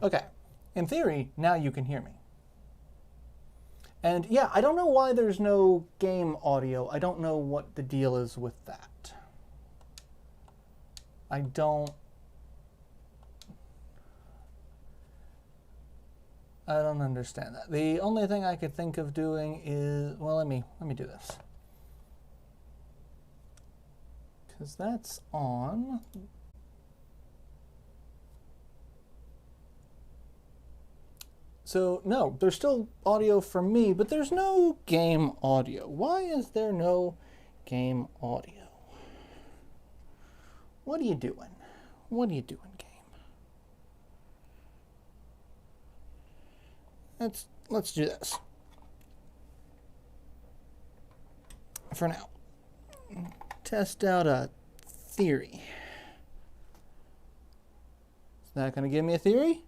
Okay, in theory, now you can hear me. And yeah, I don't know why there's no game audio. I don't know what the deal is with that. I don't understand that. The only thing I could think of doing is, well, let me do this. Because that's on. So no, there's still audio from me, but there's no game audio. Why is there no game audio? What are you doing? What are you doing, game? Let's do this. For now. Test out a theory. Is that going to give me a theory?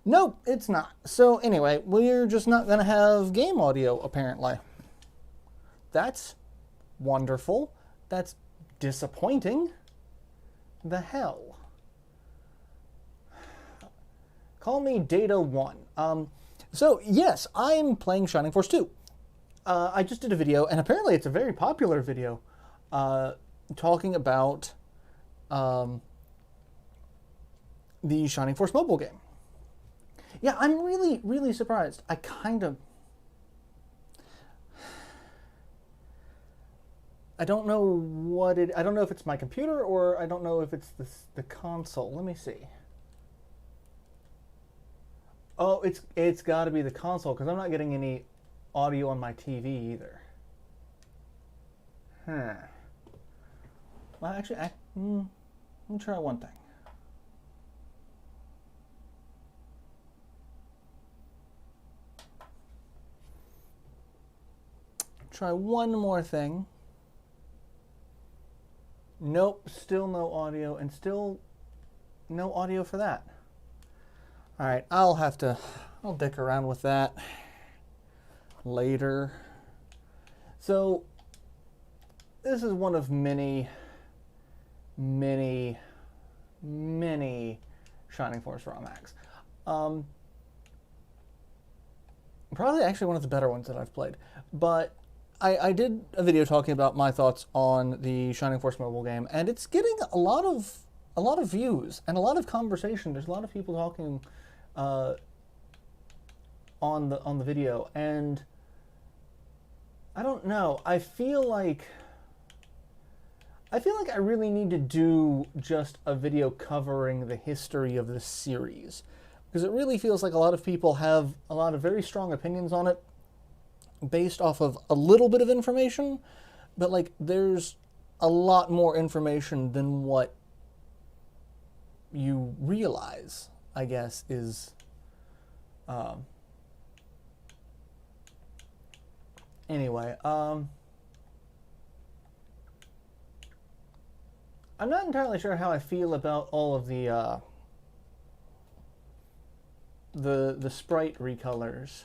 Nope, it's not. So anyway, we're just not going to have game audio, apparently. That's wonderful. That's disappointing. The hell? Call me Data 1. So yes, I'm playing Shining Force 2. I just did a video, and apparently it's a very popular video, talking about the Shining Force mobile game. Yeah, I'm really, really surprised. I don't know what I don't know if it's my computer or I don't know if it's the console. Let me see. Oh, it's got to be the console because I'm not getting any audio on my TV either. Huh. Well, actually, let me try one thing. Try one more thing. Nope, still no audio, and still no audio for that. All right, I'll dick around with that later. So this is one of many Shining Force romhacks. Probably actually one of the better ones that I've played. But I did a video talking about my thoughts on the Shining Force mobile game, and it's getting a lot of views and a lot of conversation. There's a lot of people talking on the video, and I don't know. I feel like I really need to do just a video covering the history of this series, because it really feels like a lot of people have a lot of very strong opinions on it based off of a little bit of information, but like there's a lot more information than what you realize, I guess, is anyway, I'm not entirely sure how I feel about all of the sprite recolors,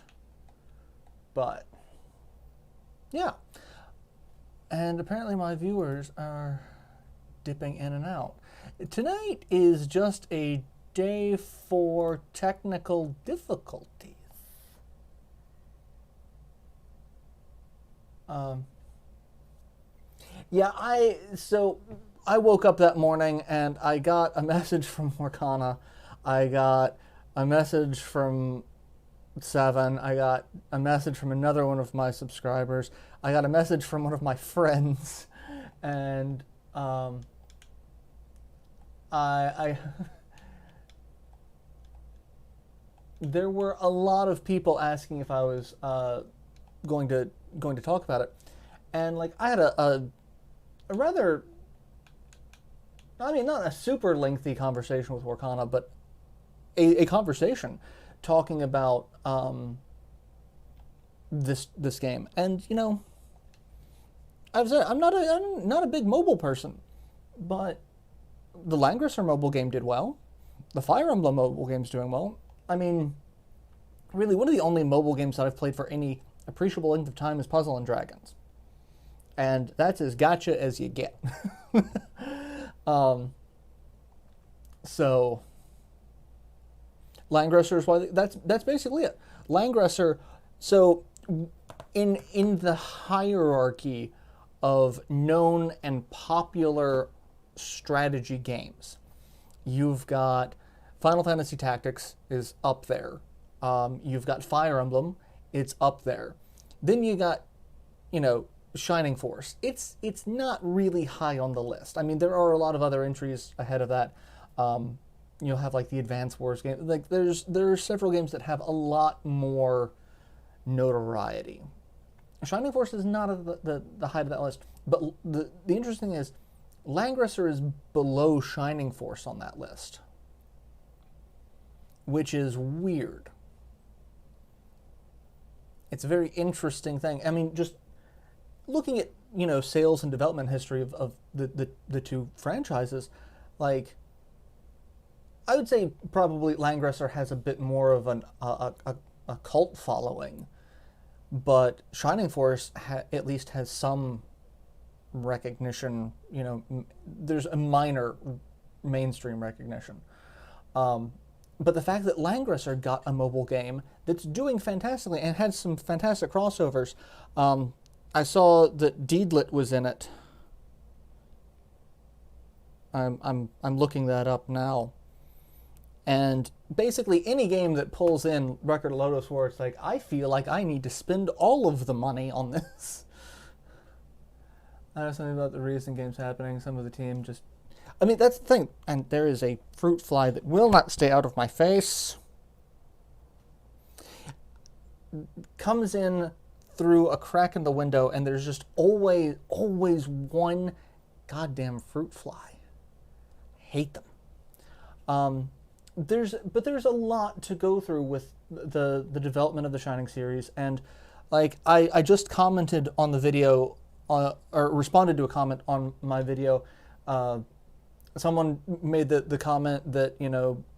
but yeah. And apparently my viewers are dipping in and out. Tonight is just a day for technical difficulties. Yeah, I woke up that morning and I got a message from Morgana. I got a message from Seven. I got a message from another one of my subscribers. I got a message from one of my friends, and there were a lot of people asking if I was going to talk about it, and like I had a rather, I mean, not a super lengthy conversation with Morgana, but a conversation talking about this game. And you know, I've said I'm not a big mobile person, but the Langrisser mobile game did well. The Fire Emblem mobile game's doing well. I mean, really, one of the only mobile games that I've played for any appreciable length of time is Puzzle and Dragons, and that's as gacha as you get. So Langresser is why that's basically it. Langresser. So in the hierarchy of known and popular strategy games, you've got Final Fantasy Tactics is up there. You've got Fire Emblem, it's up there. Then you got, Shining Force. It's not really high on the list. I mean, there are a lot of other entries ahead of that. You'll have like the Advance Wars game. Like there are several games that have a lot more notoriety. Shining Force is not at the height of that list. But the interesting thing is, Langresser is below Shining Force on that list, which is weird. It's a very interesting thing. I mean, just looking at, sales and development history of the two franchises, like, I would say probably Langresser has a bit more of a cult following, but Shining Force at least has some recognition. There's a minor mainstream recognition. But the fact that Langresser got a mobile game that's doing fantastically and had some fantastic crossovers. I saw that Deedlit was in it. I'm looking that up now. And basically any game that pulls in Record of Lodoss War, it's like, I feel like I need to spend all of the money on this. I know something about the recent games happening. Some of the team just... I mean, that's the thing. And there is a fruit fly that will not stay out of my face. Comes in through a crack in the window, and there's just always one goddamn fruit fly. Hate them. There's a lot to go through with the development of the Shining series, and like I just commented on the video, or responded to a comment on my video. Someone made the comment that,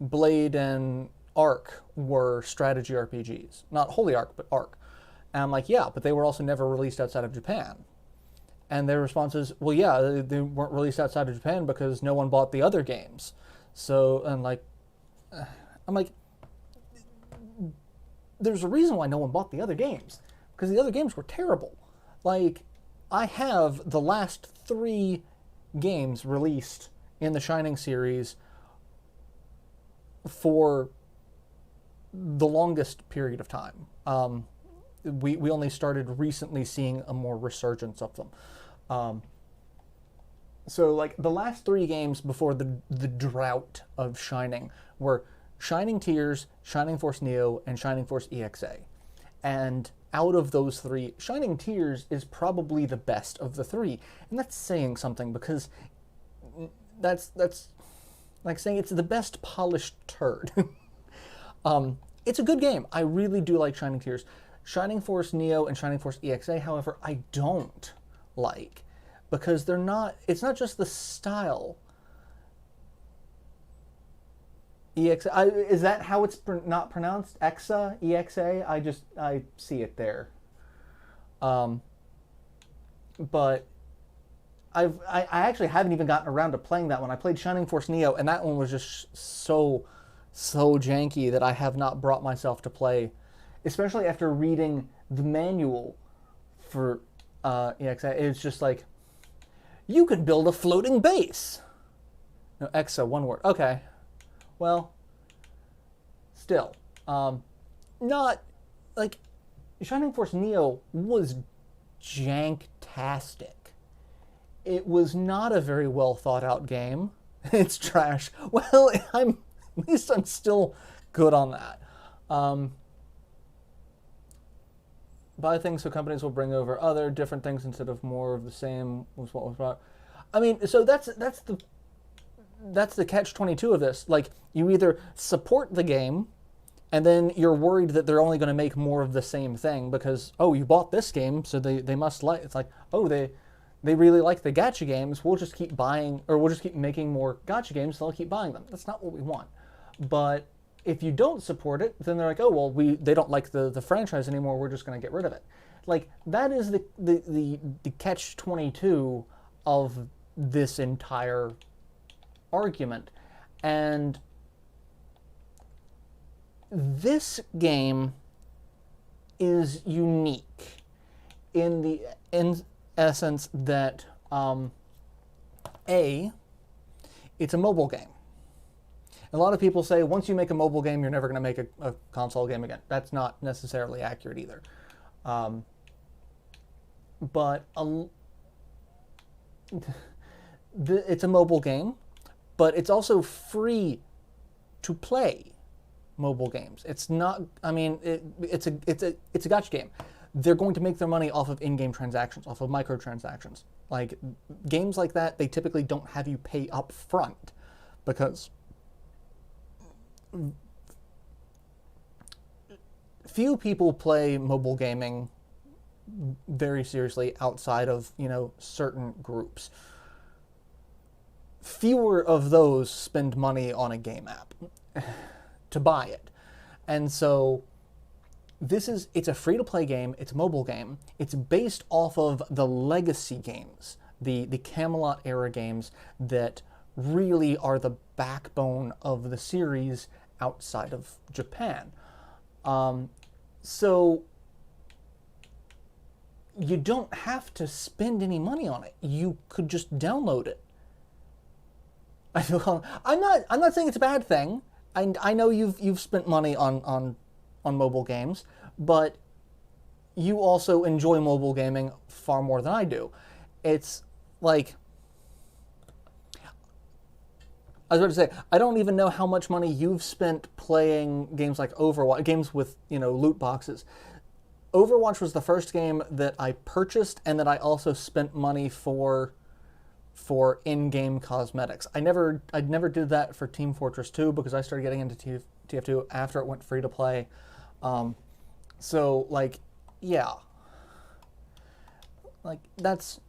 Blade and Ark were strategy RPGs. Not Holy Ark, but Ark. And I'm like, yeah, but they were also never released outside of Japan. And their response is, well, yeah, they weren't released outside of Japan because no one bought the other games. So, and like, I'm like, there's a reason why no one bought the other games. Because the other games were terrible. Like, I have the last 3 games released in the Shining series for the longest period of time. We only started recently seeing a more resurgence of them. So like the last 3 games before the drought of Shining were Shining Tears, Shining Force Neo, and Shining Force EXA. And out of those 3, Shining Tears is probably the best of the 3. And that's saying something, because that's like saying it's the best polished turd. It's a good game. I really do like Shining Tears. Shining Force Neo and Shining Force EXA, however, I don't like, because it's not just the style. EXA, is that how it's not pronounced? EXA? EXA? I see it there. But I actually haven't even gotten around to playing that one. I played Shining Force Neo, and that one was just so janky that I have not brought myself to play, especially after reading the manual for EXA. It's just like, you could build a floating base. No, EXA, one word. Okay. Well, still, not, like, Shining Force Neo was janktastic. It was not a very well thought out game. It's trash. Well, at least I'm still good on that. Buy things so companies will bring over other different things instead of more of the same was what was brought. I mean, so that's the catch-22 of this. Like, you either support the game, and then you're worried that they're only going to make more of the same thing because, oh, you bought this game, so they must like. It's like, oh, they really like the gacha games. We'll just keep buying, or we'll just keep making more gacha games. So they'll keep buying them. That's not what we want. But if you don't support it, then they're like, oh, well, they don't like the franchise anymore. We're just going to get rid of it. Like, that is the catch-22 of this entire argument. And this game is unique in essence that it's a mobile game. A lot of people say once you make a mobile game, you're never going to make a console game again. That's not necessarily accurate either. But it's a mobile game, but it's also free to play mobile games. It's not. I mean, it's a gotcha game. They're going to make their money off of in-game transactions, off of microtransactions. Like games like that, they typically don't have you pay up front because few people play mobile gaming very seriously outside of, certain groups. Fewer of those spend money on a game app to buy it. And so it's a free-to-play game, it's a mobile game, it's based off of the legacy games, the Camelot era games that really are the backbone of the series outside of Japan. So you don't have to spend any money on it. You could just download it. I'm not saying it's a bad thing. I know you've spent money on mobile games, but you also enjoy mobile gaming far more than I do. It's like, I was about to say, I don't even know how much money you've spent playing games like Overwatch, games with, loot boxes. Overwatch was the first game that I purchased and that I also spent money for in-game cosmetics. I never did that for Team Fortress 2 because I started getting into TF2 after it went free to play. So like, yeah, like that's.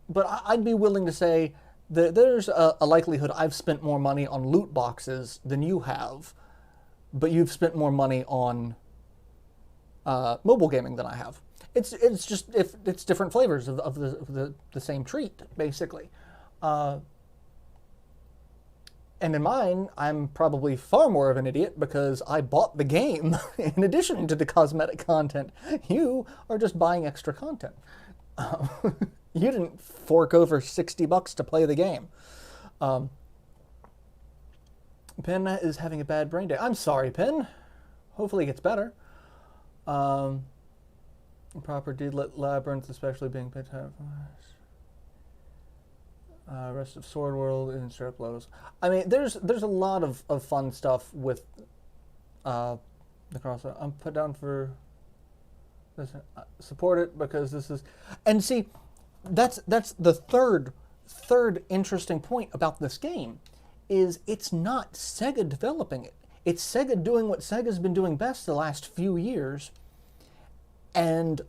But I'd be willing to say that there's a likelihood I've spent more money on loot boxes than you have, but you've spent more money on mobile gaming than I have. It's just it's different flavors of the same treat, basically. And in mine, I'm probably far more of an idiot because I bought the game in addition to the cosmetic content. You are just buying extra content. You didn't fork over $60 to play the game. Pen is having a bad brain day. I'm sorry, Pen. Hopefully it gets better. Proper deedlit labyrinth, especially being pit rest of Sword World and Strip Lotus. I mean, there's a lot of fun stuff with the crossover. I'm put down for this. Support it because this is, and see, that's the third interesting point about this game, is it's not Sega developing it. It's Sega doing what Sega's been doing best the last few years, and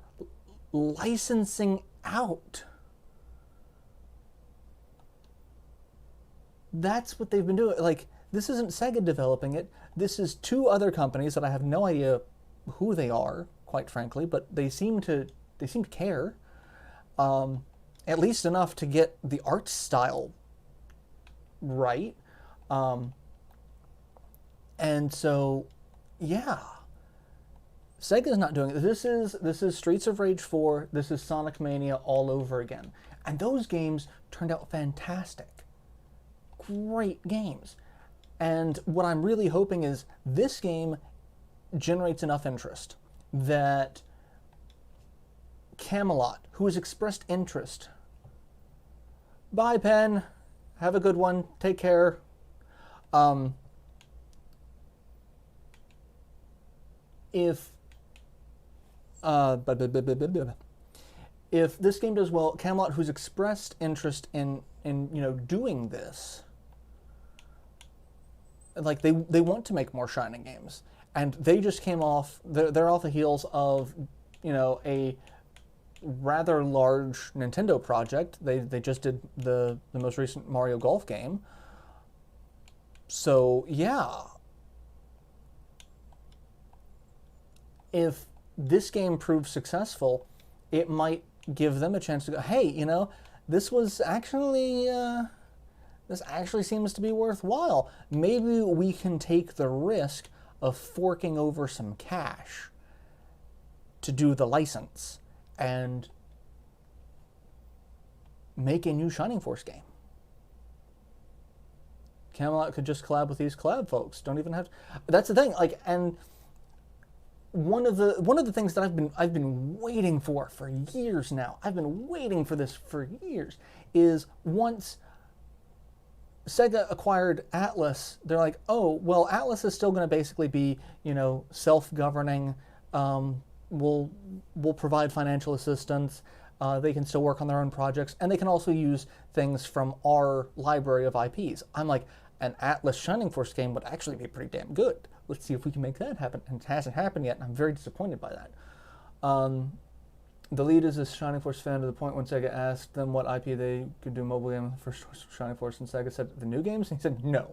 licensing out. That's what they've been doing. Like, this isn't Sega developing it. This is two other companies that I have no idea who they are, quite frankly, but they seem to care, at least enough to get the art style right. And so, yeah, Sega's not doing it. This is Streets of Rage 4. This is Sonic Mania all over again, and those games turned out fantastic. Great games. And what I'm really hoping is this game generates enough interest that Camelot, who has expressed interest. Bye, Pen. Have a good one. Take care. If this game does well, Camelot, who's expressed interest in doing this, like they want to make more Shining games, and they just came off. They're off the heels of a rather large Nintendo project. They just did the most recent Mario Golf game. So yeah, if this game proves successful, it might give them a chance to go, hey, this was actually, this actually seems to be worthwhile. Maybe we can take the risk of forking over some cash to do the license and make a new Shining Force game. Camelot could just collab with these collab folks. Don't even have to. That's the thing. Like, and one of the things that I've been waiting for years now. I've been waiting for this for years. Is once Sega acquired Atlas, they're like, oh, well, Atlas is still going to basically be, you know, self-governing. We'll provide financial assistance. They can still work on their own projects, and they can also use things from our library of IPs. I'm like, an Atlas Shining Force game would actually be pretty damn good. Let's see if we can make that happen. And it hasn't happened yet, and I'm very disappointed by that. The lead is a Shining Force fan to the point when Sega asked them what IP they could do mobile game for Shining Force, and Sega said, the new games? And he said, no.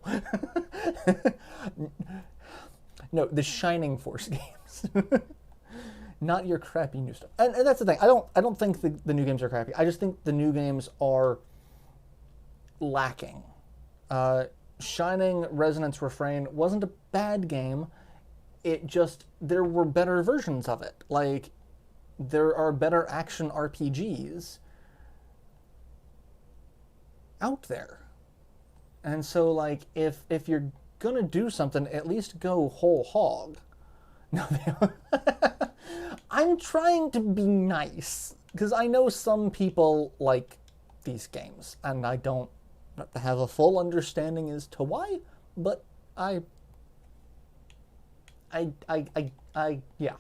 No, the Shining Force games. Not your crappy new stuff. And that's the thing. I don't think the new games are crappy. I just think the new games are lacking. Shining Resonance Refrain wasn't a bad game. It just, there were better versions of it. Like, there are better action RPGs out there. And so, like, if you're gonna do something, at least go whole hog. No, I'm trying to be nice, because I know some people like these games, and I don't have a full understanding as to why, but yeah.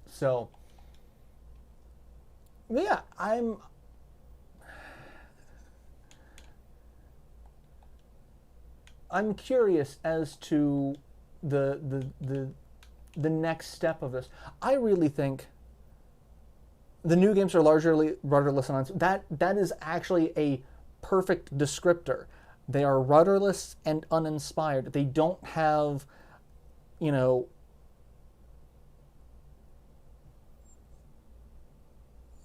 So, yeah, I'm curious as to the next step of this. I really think the new games are largely rudderless and that is actually a perfect descriptor. They are rudderless and uninspired. They don't have, you know,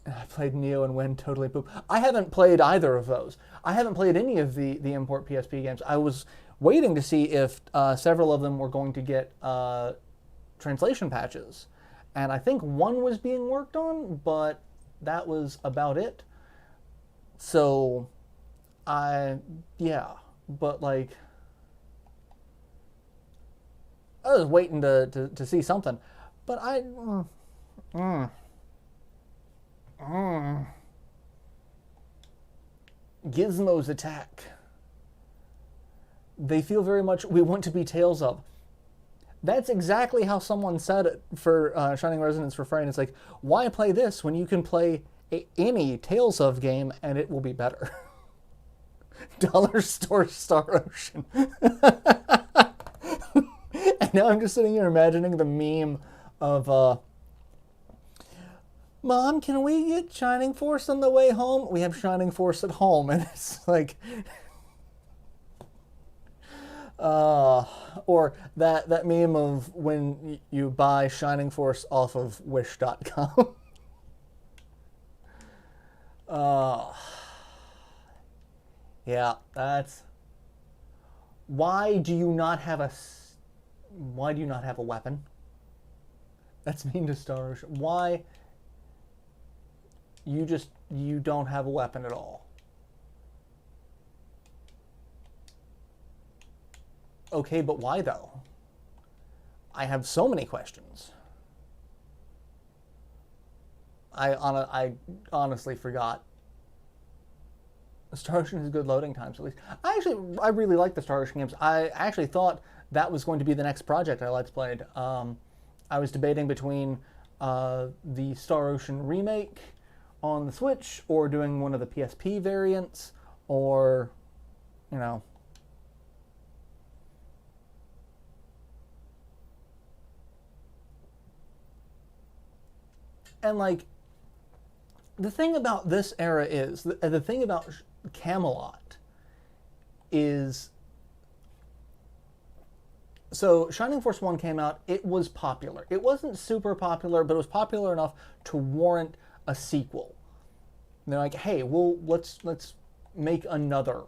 I played Neo and Wen totally poop. I haven't played either of those. I haven't played any of the import PSP games. I was waiting to see if several of them were going to get translation patches. And I think one was being worked on, but that was about it. So, yeah. But, like, I was waiting to see something. But Gizmo's attack. They feel very much, we want to be Tales of. That's exactly how someone said it for Shining Resonance Refrain. It's like, why play this when you can play any Tales of game and it will be better? Dollar Store Star Ocean. And now I'm just sitting here imagining the meme of, Mom, can we get Shining Force on the way home? We have Shining Force at home. And it's like... or that meme of when you buy Shining Force off of Wish.com. Yeah, that's... Why do you not have a weapon? That's mean to Star Ocean. Why... You don't have a weapon at all. Okay, but why though? I have so many questions. I honestly forgot. Star Ocean has good loading times, at least. I really like the Star Ocean games. I actually thought that was going to be the next project I Let's Played. I was debating between the Star Ocean remake on the Switch, or doing one of the PSP variants, or, you know... And, like, the thing about this era is, the thing about Camelot is, so Shining Force 1 came out, it was popular. It wasn't super popular, but it was popular enough to warrant a sequel. they're like, hey, well, let's make another.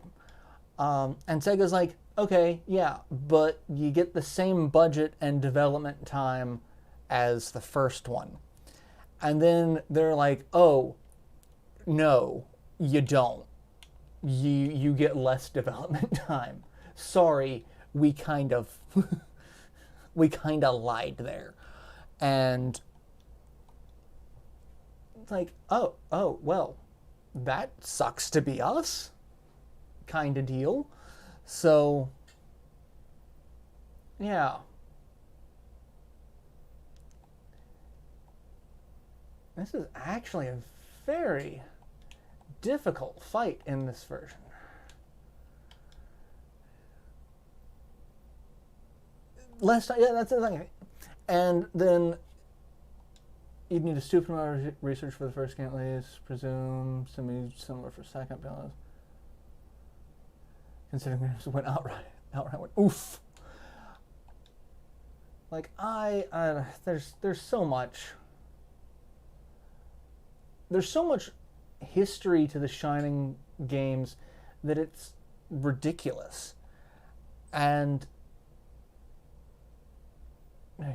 And Sega's like, okay, yeah, but you get the same budget and development time as the first one. And then they're like, oh, no, you don't. You get less development time. Sorry, we kind of lied there. And it's like, oh, well, that sucks to be us kind of deal. So, yeah. This is actually a very difficult fight in this version. Yeah, that's the thing. And then you'd need a stupid amount of research for the first game, at least. Presume similar for second balance. Considering games went outright went oof. Like there's so much. There's so much history to the Shining games that it's ridiculous. And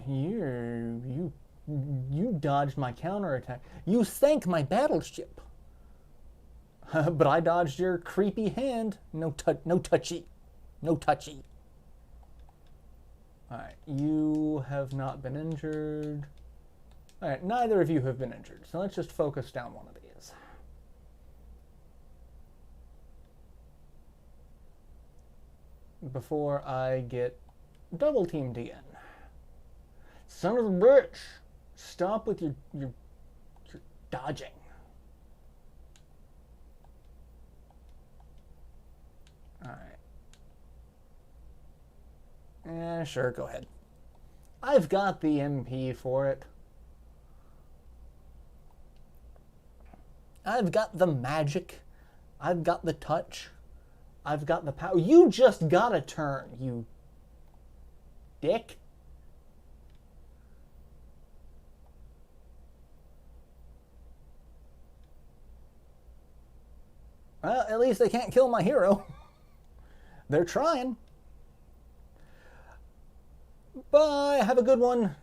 you dodged my counterattack. You sank my battleship. But I dodged your creepy hand. No touchy. No touchy. Alright, you have not been injured. Alright, neither of you have been injured. So let's just focus down one of these. Before I get double teamed again. Son of a bitch! Stop with your dodging. Alright. Yeah, sure, go ahead. I've got the MP for it. I've got the magic. I've got the touch. I've got the power. You just got a turn, you dick. Well, at least they can't kill my hero. They're trying. Bye. Have a good one.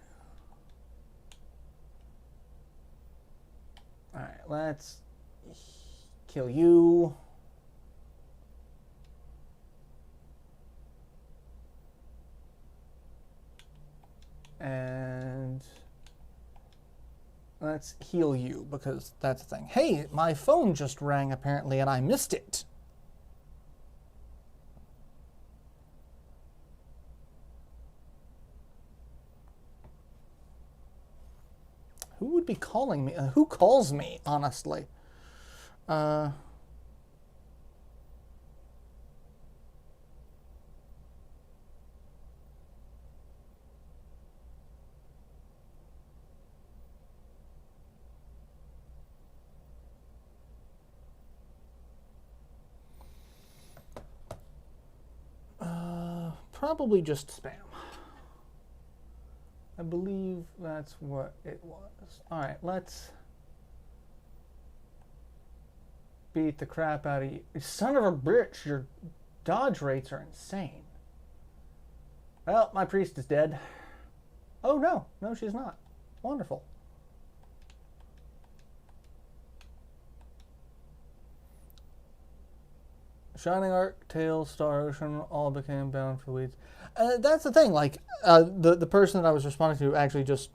Alright, let's kill you. And let's heal you, because that's the thing. Hey, my phone just rang apparently and I missed it. Who would be calling me? Who calls me, honestly? Probably just spam. I believe that's what it was. Alright, let's beat the crap out of you. Son of a bitch, your dodge rates are insane. Well, my priest is dead. Oh, no. No, she's not. Wonderful. Shining Arc, Tails, Star Ocean, all became bound for the weeds. That's the thing. Like the person that I was responding to actually just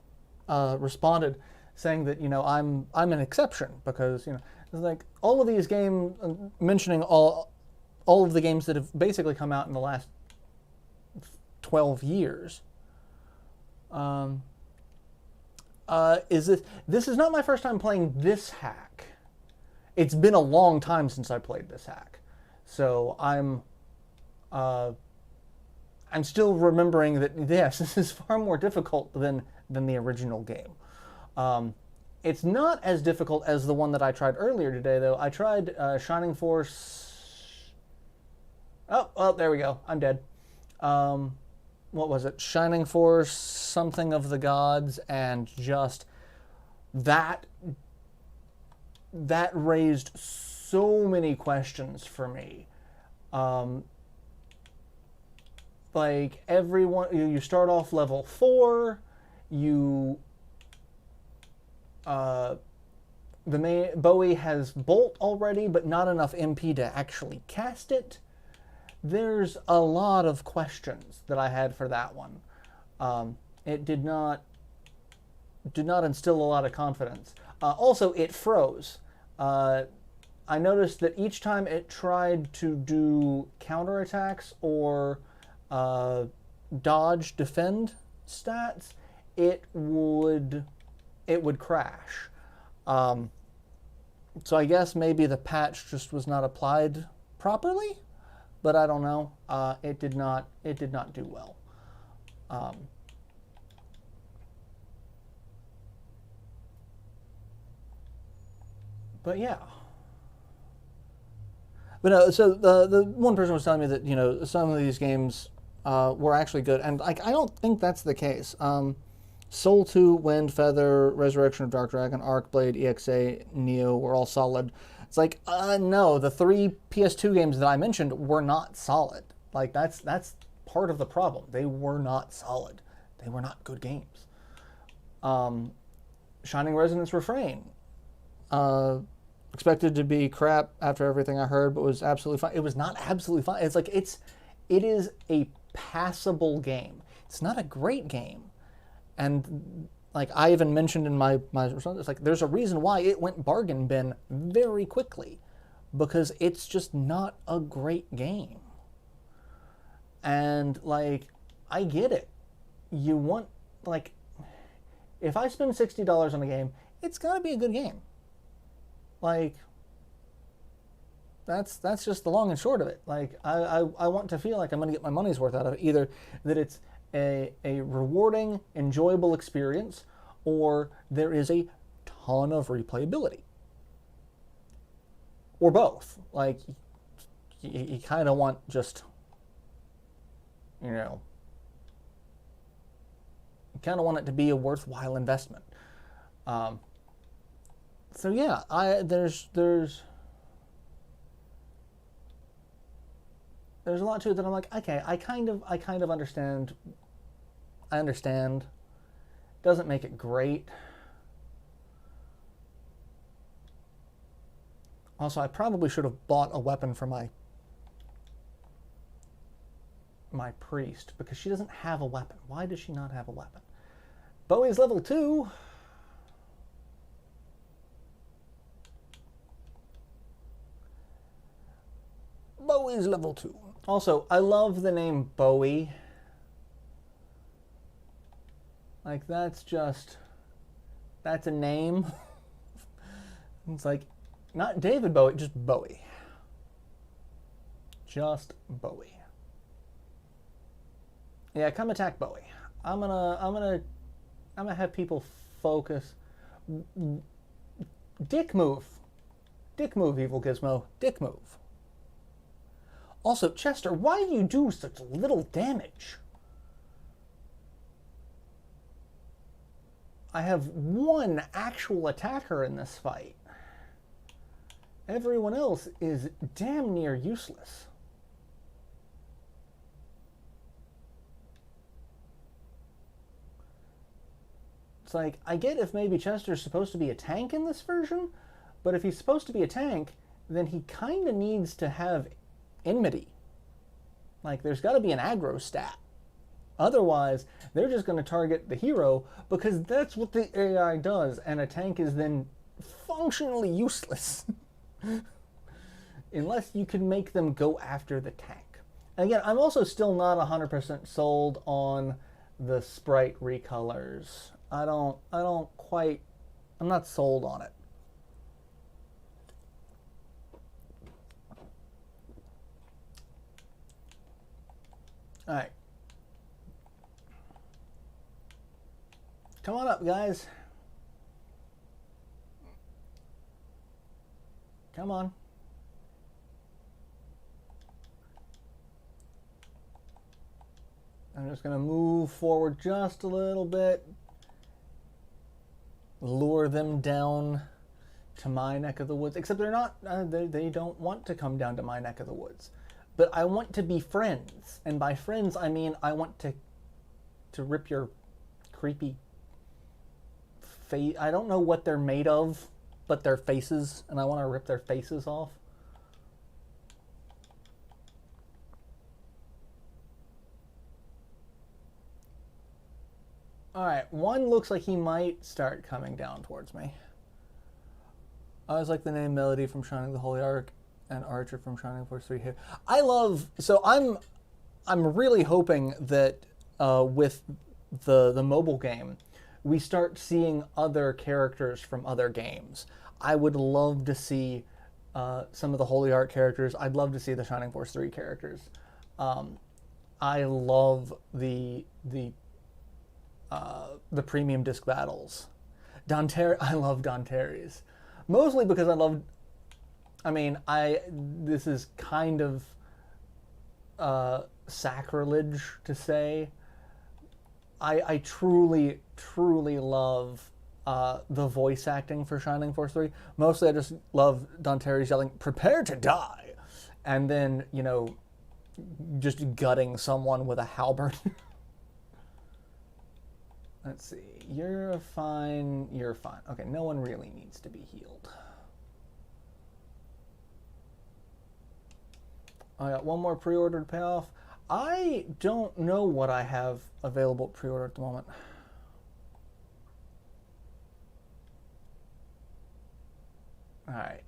responded, saying that I'm an exception because it's like all of these games, mentioning all of the games that have basically come out in the last 12 years. This is not my first time playing this hack. It's been a long time since I played this hack. So I'm still remembering that, yes, this is far more difficult than the original game. It's not as difficult as the one that I tried earlier today, though. I tried Shining Force... Oh, well, there we go. I'm dead. What was it? Shining Force, something of the gods, and just that that raised so many questions for me. Like everyone, you start off level 4, you the main Bowie has Bolt already, but not enough MP to actually cast it. There's a lot of questions that I had for that one. It did not instill a lot of confidence. Also, it froze. I noticed that each time it tried to do counterattacks or dodge, defend stats, it would crash. So I guess maybe the patch just was not applied properly, but I don't know. It did not do well. But yeah. But no, so the one person was telling me that, you know, some of these games were actually good, and like I don't think that's the case. Soul 2, Wind, Feather, Resurrection of Dark Dragon, Arcblade, EXA, Neo were all solid. It's like, no, the 3 PS2 games that I mentioned were not solid. Like that's part of the problem. They were not solid. They were not good games. Shining Resonance Refrain. Expected to be crap after everything I heard, but was absolutely fine. It was not absolutely fine. It's like it is a passable game. It's not a great game. And like I even mentioned in my response, it's like there's a reason why it went bargain bin very quickly, because it's just not a great game. And like I get it. You want, like, if I spend $60 on a game, it's gotta be a good game. Like that's just the long and short of it. Like I want to feel like I'm going to get my money's worth out of it. Either that it's a rewarding, enjoyable experience, or there is a ton of replayability, or both. Like you kind of want just, you know, you kind of want it to be a worthwhile investment. So yeah, there's a lot to it that I'm like, okay, I kind of understand. I understand. Doesn't make it great. Also, I probably should have bought a weapon for my priest, because she doesn't have a weapon. Why does she not have a weapon? Bowie's level 2. Bowie's level 2. Also, I love the name Bowie. Like, that's a name. It's like, not David Bowie, just Bowie. Just Bowie. Yeah, come attack Bowie. I'm gonna have people focus. Dick move. Dick move, Evil Gizmo. Dick move. Also, Chester, why do you do such little damage? I have one actual attacker in this fight. Everyone else is damn near useless. It's like, I get if maybe Chester's supposed to be a tank in this version, but if he's supposed to be a tank, then he kind of needs to have enmity. Like, there's got to be an aggro stat. Otherwise, they're just going to target the hero, because that's what the AI does, and a tank is then functionally useless. Unless you can make them go after the tank. And again, I'm also still not 100% sold on the sprite recolors. I'm not sold on it. All right. Come on up, guys. Come on. I'm just going to move forward just a little bit. Lure them down to my neck of the woods. Except they're not. They don't want to come down to my neck of the woods. But I want to be friends, and by friends I mean I want to rip your creepy face. I don't know what they're made of, but their faces, and I want to rip their faces off. Alright, one looks like he might start coming down towards me. I always like the name Melody from Shining the Holy Ark and Archer from Shining Force 3 here. I love, so I'm really hoping that with the mobile game, we start seeing other characters from other games. I would love to see some of the Holy Ark characters. I'd love to see the Shining Force 3 characters. I love the premium disc battles. I love Danteri's. Mostly because this is kind of sacrilege to say. I truly, truly love the voice acting for Shining Force 3. Mostly I just love Danteri's yelling, "Prepare to die!" And then, you know, just gutting someone with a halberd. Let's see. You're fine. You're fine. Okay, no one really needs to be healed. I got one more pre-order to pay off. I don't know what I have available pre-order at the moment. Alright.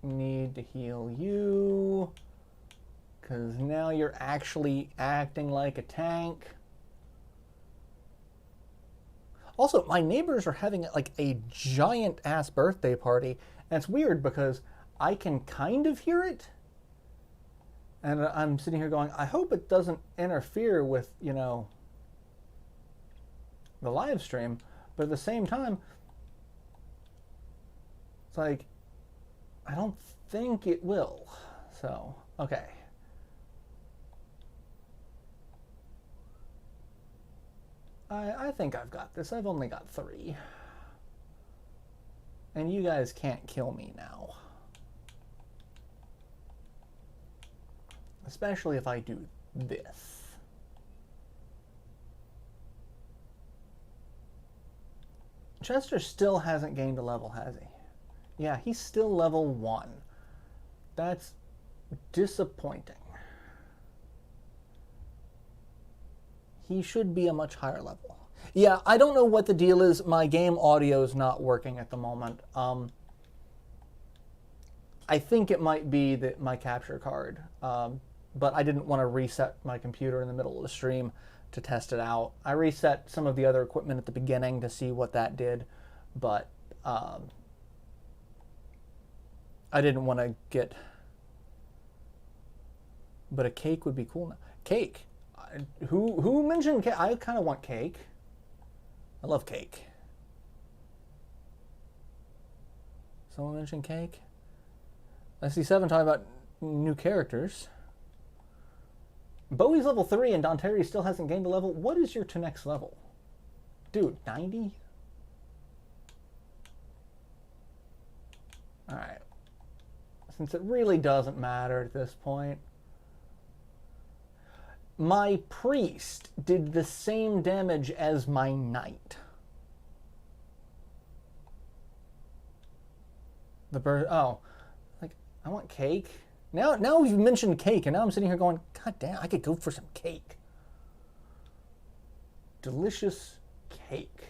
Need to heal you, because now you're actually acting like a tank. Also, my neighbors are having like a giant ass birthday party, and it's weird because I can kind of hear it. And I'm sitting here going, I hope it doesn't interfere with, you know, the live stream. But at the same time, it's like, I don't think it will. So, okay. I think I've got this. I've only got 3. And you guys can't kill me now. Especially if I do this. Chester still hasn't gained a level, has he? Yeah, he's still level 1. That's disappointing. He should be a much higher level. Yeah, I don't know what the deal is. My game audio is not working at the moment. I think it might be that my capture card. But I didn't want to reset my computer in the middle of the stream to test it out. I reset some of the other equipment at the beginning to see what that did, but I didn't want to get... But a cake would be cool now. Cake? Who mentioned cake? I kind of want cake. I love cake. Someone mentioned cake? I see 7 talking about new characters. Bowie's level 3 and Danteri still hasn't gained a level. What is your to next level? Dude, 90? Alright. Since it really doesn't matter at this point. My priest did the same damage as my knight. The bird, oh. Like, I want cake. Now you've mentioned cake, and now I'm sitting here going, God damn, I could go for some cake. Delicious cake.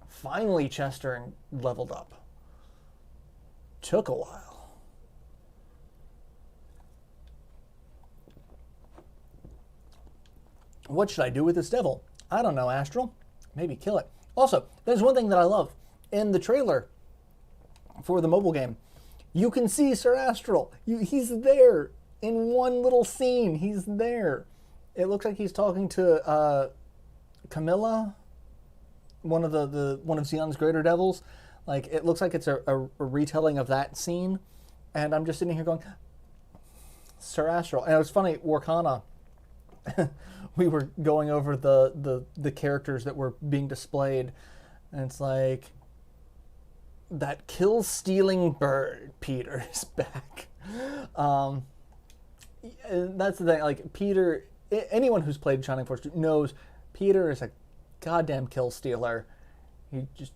Finally, Chester leveled up. Took a while. What should I do with this devil? I don't know, Astral. Maybe kill it. Also, there's one thing that I love. In the trailer for the mobile game, you can see Sir Astral. He's there in one little scene. He's there. It looks like he's talking to Camilla, one of Xeon's greater devils. Like, it looks like it's a retelling of that scene. And I'm just sitting here going, Sir Astral. And it was funny, Warkana we were going over the characters that were being displayed, and it's like, that kill-stealing bird, Peter, is back. That's the thing, like, Peter, anyone who's played Shining Force 2 knows Peter is a goddamn kill stealer. He just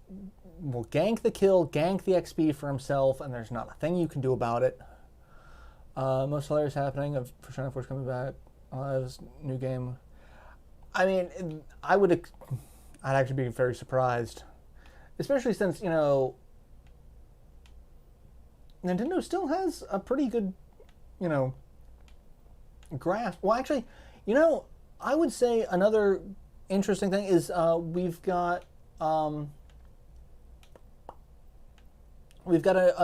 will gank the kill, gank the XP for himself, and there's not a thing you can do about it. Most hilarious happening for Shining Force coming back. This new game. I mean, I'd actually be very surprised, especially since, you know, Nintendo still has a pretty good, you know, grasp. Well, actually, you know, I would say another interesting thing is we've got a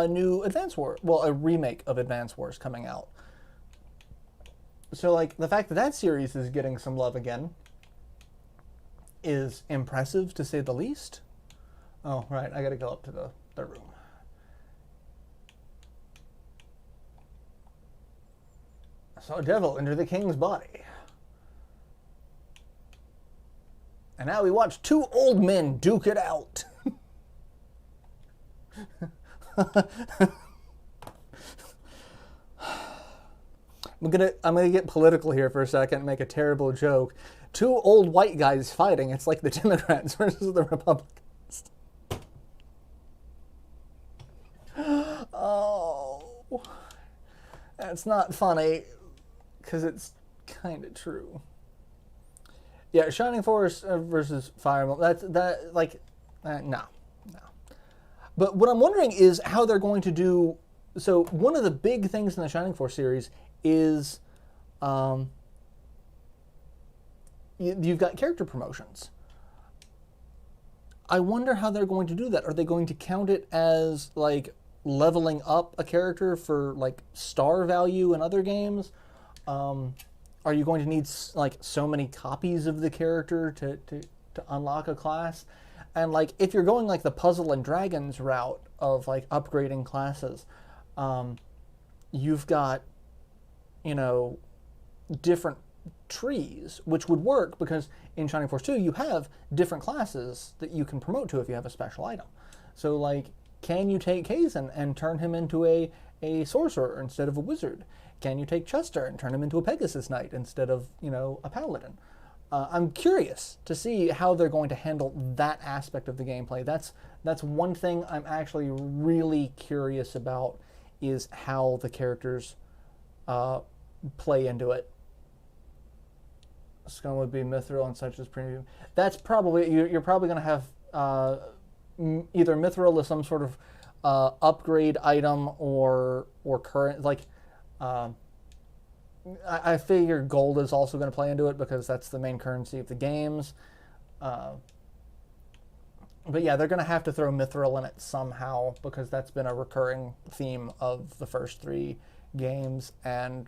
new Advance Wars, well, a remake of Advance Wars coming out. So, like, the fact that that series is getting some love again is impressive, to say the least. Oh, right, I gotta go up to the room. I saw a devil enter the king's body. And now we watch two old men duke it out. I'm gonna get political here for a second and make a terrible joke. Two old white guys fighting. It's like the Democrats versus the Republicans. Oh, that's not funny, because it's kind of true. Yeah, Shining Force versus Fire Emblem. No. But what I'm wondering is how they're going to do. So one of the big things in the Shining Force series is you've got character promotions. I wonder how they're going to do that. Are they going to count it as like leveling up a character for like star value in other games? Are you going to need like so many copies of the character to unlock a class? And like if you're going like the Puzzle and Dragons route of like upgrading classes, you've got, you know, different trees, which would work because in Shining Force 2 you have different classes that you can promote to if you have a special item. So like, can you take Kazan and turn him into a sorcerer instead of a wizard? Can you take Chester and turn him into a Pegasus Knight instead of, you know, a paladin? I'm curious to see how they're going to handle that aspect of the gameplay. That's one thing I'm actually really curious about, is how the characters play into it. Scum would be Mithril and such as premium. That's probably, you're probably going to have either Mithril as some sort of upgrade item or current, like, I figure gold is also going to play into it because that's the main currency of the games. But yeah, they're going to have to throw Mithril in it somehow because that's been a recurring theme of the first 3 games and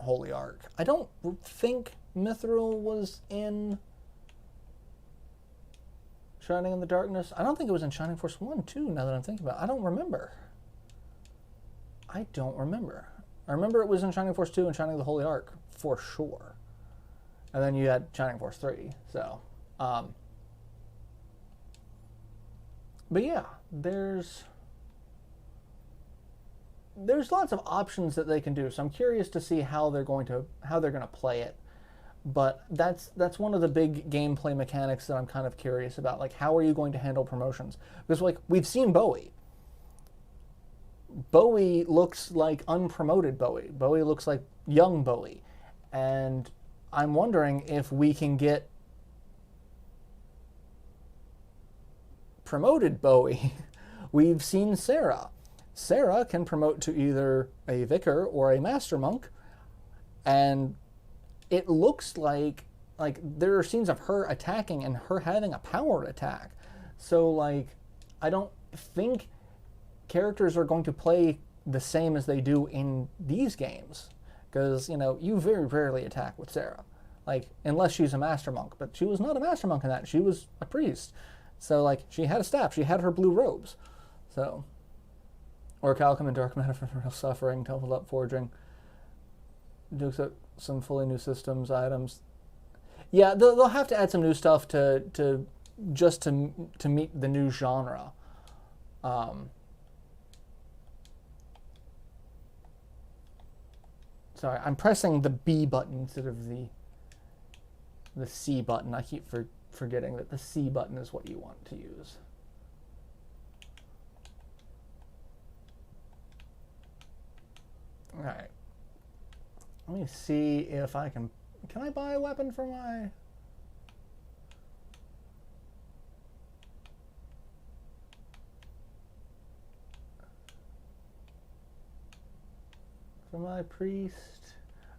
Holy Ark. I don't think Mithril was in Shining in the Darkness. I don't think it was in Shining Force 1 too, now that I'm thinking about it. I don't remember. I remember it was in Shining Force 2 and Shining the Holy Ark, for sure. And then you had Shining Force 3, so. But yeah, there's lots of options that they can do, so I'm curious to see how they're going to play it. But that's one of the big gameplay mechanics that I'm kind of curious about. Like, how are you going to handle promotions? Because like, we've seen Bowie. Bowie looks like unpromoted Bowie. Bowie looks like young Bowie. And I'm wondering if we can get promoted Bowie. We've seen Sarah. Sarah can promote to either a vicar or a master monk. And it looks like there are scenes of her attacking and her having a power attack. So like, I don't think characters are going to play the same as they do in these games, because, you know, you very rarely attack with Sarah, like, unless she's a master monk. But she was not a master monk in that. She was a priest, so like, she had a staff, she had her blue robes. So, or Calcum and Dark Matter for Real Suffering, Temple Up Forging, Dukes up some fully new systems items. Yeah, they'll have to add some new stuff to just to meet the new genre. Sorry, I'm pressing the B button instead of the C button. I keep forgetting that the C button is what you want to use. All right. Let me see if I can I buy a weapon for my priest?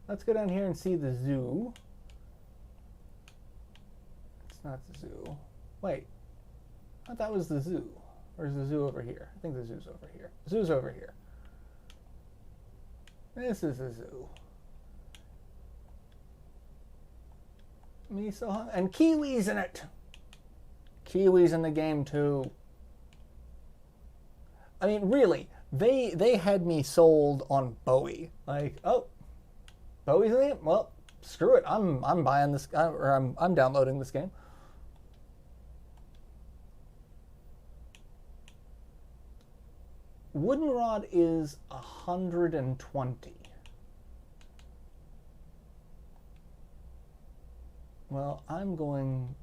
Let's go down here and see the zoo. It's not the zoo. Wait, I thought that was the zoo. Or is the zoo over here? I think the zoo's over here. The zoo's over here. This is the zoo. Me so hungry. And kiwis in it. Kiwis in the game too. I mean, really, they had me sold on Bowie. Like, oh, Bowie's in the game? Well, screw it. I'm buying this, or I'm downloading this game. Woodenrod is 120. Well, I'm going.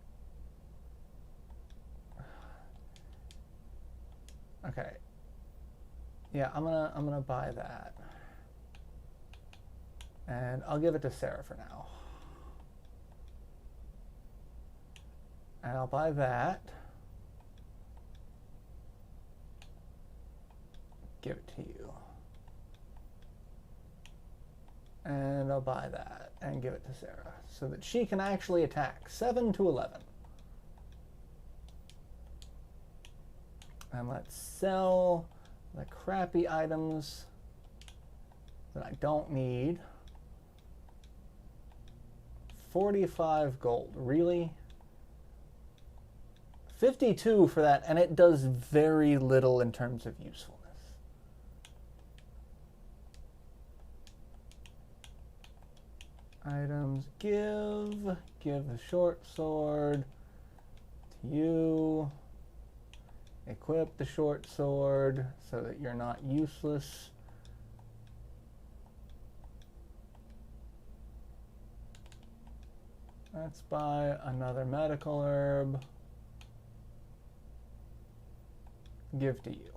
Okay. Yeah, I'm gonna buy that, and I'll give it to Sarah for now. And I'll buy that. Give it to you. And I'll buy that and give it to Sarah so that she can actually attack. 7 to 11. And let's sell the crappy items that I don't need. 45 gold. Really? 52 for that, and it does very little in terms of usefulness. Items, give the short sword to you. Equip the short sword so that you're not useless. Let's buy another medical herb. Give to you.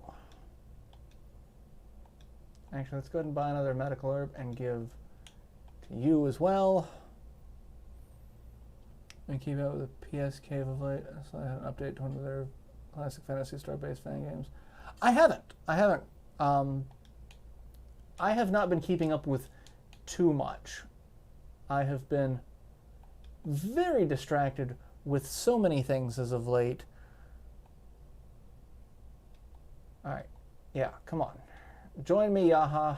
Actually, let's go ahead and buy another medical herb and give to you as well. And keep up with the PS Cave of late. So I had an update to one of their classic Fantasy Star-based fan games. I haven't. I have not been keeping up with too much. I have been very distracted with so many things as of late. All right. Yeah, come on. Join me, Yaha.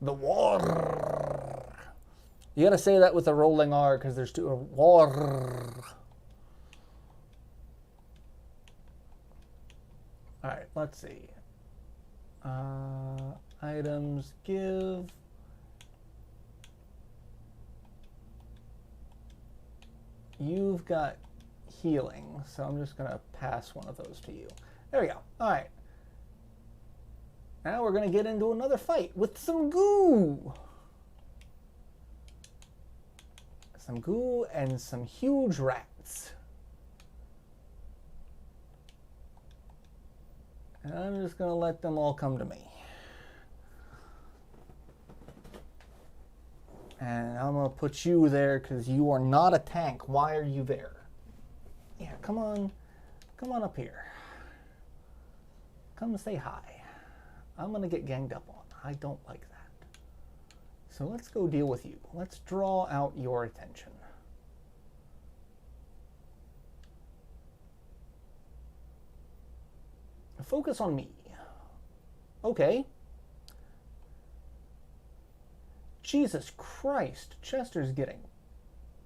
The war. You gotta say that with a rolling R because there's two. War. All right, let's see. Items, give. You've got healing, so I'm just gonna pass one of those to you. There we go. All right. Now we're gonna get into another fight with some goo. Some goo and some huge rats. And I'm just going to let them all come to me. And I'm going to put you there because you are not a tank. Why are you there? Yeah, come on. Come on up here. Come say hi. I'm going to get ganged up on. I don't like that. So let's go deal with you. Let's draw out your attention. Focus on me. Okay. Jesus Christ, Chester's getting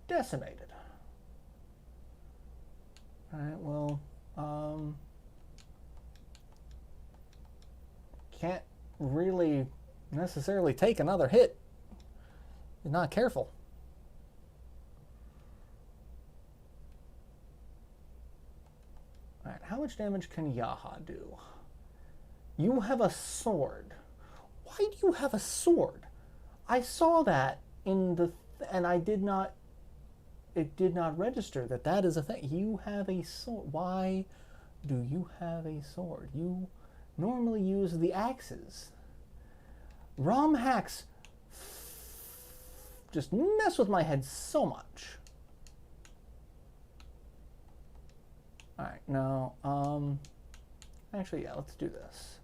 decimated. Alright, well, can't really necessarily take another hit. You're not careful. Alright, how much damage can Yaha do? You have a sword. Why do you have a sword? I saw that in the... and I did not... it did not register that that is a thing. You have a sword. Why do you have a sword? You normally use the axes. ROM hacks just mess with my head so much. Alright, no, actually, yeah, let's do this.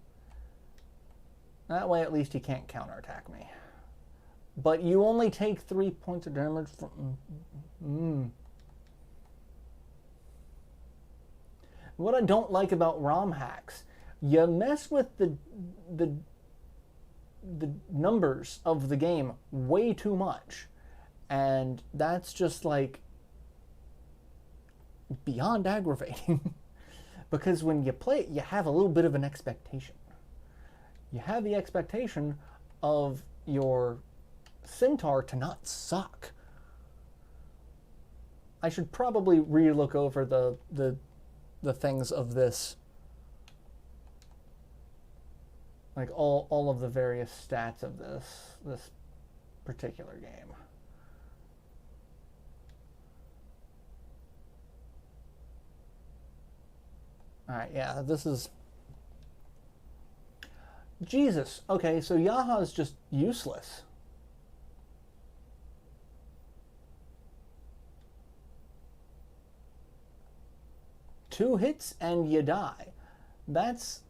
That way, at least he can't counterattack me. But you only take 3 points of damage from... What I don't like about ROM hacks, you mess with the numbers of the game way too much, and that's just like beyond aggravating. Because when you play it, you have a little bit of an expectation. You have the expectation of your centaur to not suck. I should probably re-look over the things of this, like all of the various stats of this particular game. Alright, yeah, this is... Jesus. Okay, so Yaha is just useless. Two hits and you die. That's...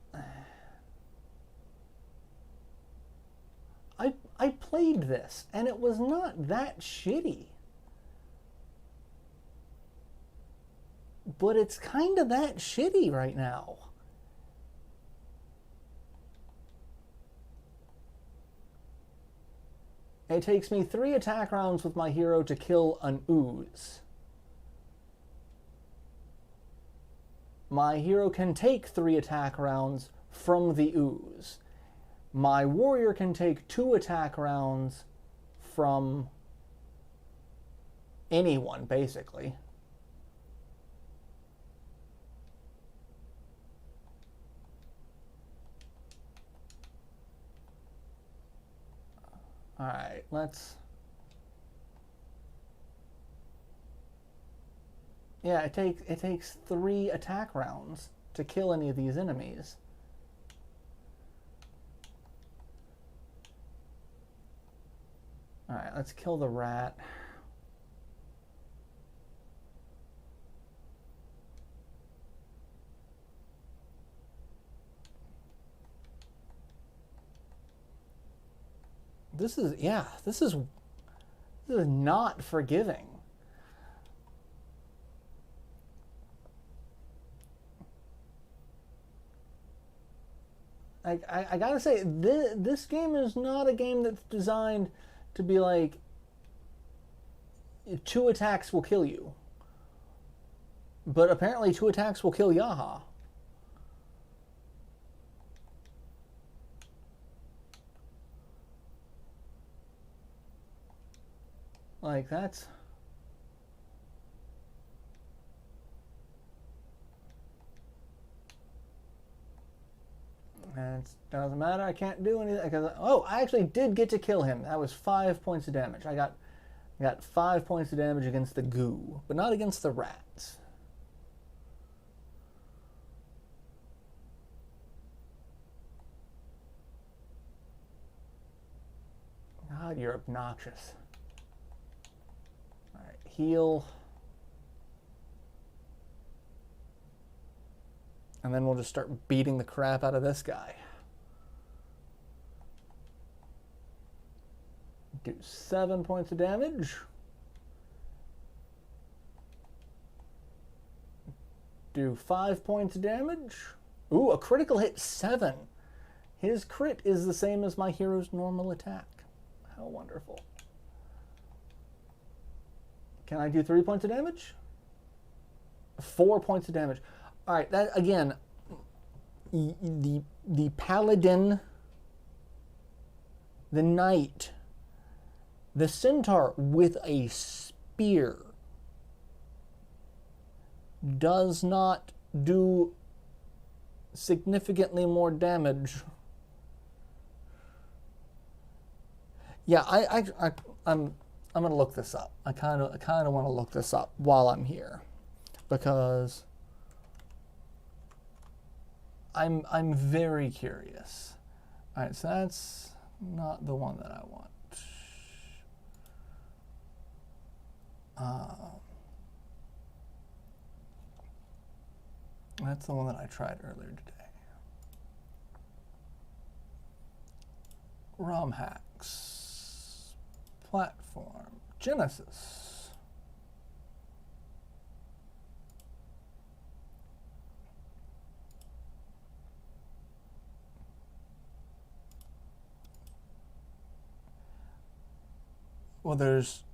I played this, and it was not that shitty. But it's kind of that shitty right now. It takes me 3 attack rounds with my hero to kill an ooze. My hero can take 3 attack rounds from the ooze. My warrior can take 2 attack rounds from anyone, basically. Alright, let's... Yeah, it takes 3 attack rounds to kill any of these enemies. Alright, let's kill the rat. This is not forgiving. I gotta say, this game is not a game that's designed to be like 2 attacks will kill you. But apparently 2 attacks will kill Yaha. Like, that's... And it doesn't matter, I can't do anything. Because, oh, I actually did get to kill him. That was 5 points of damage. I got 5 points of damage against the goo, but not against the rats. God, you're obnoxious. Alright, heal. And then we'll just start beating the crap out of this guy. Do 7 points of damage. Do 5 points of damage. Ooh, a critical hit, 7. His crit is the same as my hero's normal attack. How wonderful. Can I do 3 points of damage? 4 points of damage. All right, that again, the paladin, the knight, the centaur with a spear does not do significantly more damage. Yeah, I'm gonna look this up. I kind of want to look this up while I'm here, because I'm very curious. All right, so that's not the one that I want. That's the one that I tried earlier today. Romhacks. Platform. Genesis. Well, there's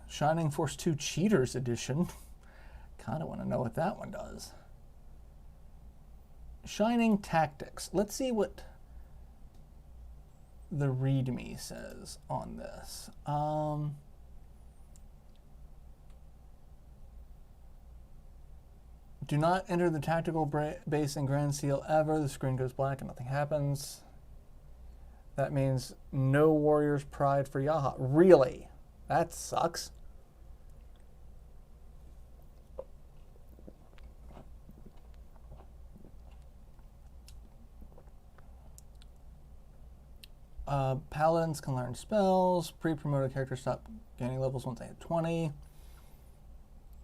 Shining Force 2 Cheaters Edition. Kind of want to know what that one does. Shining Tactics. Let's see what the README says on this. Do not enter the tactical base in Grand Seal ever. The screen goes black and nothing happens. That means no Warrior's Pride for Yaha. Really? That sucks. Paladins can learn spells. Pre-promoted characters stop gaining levels once they hit 20.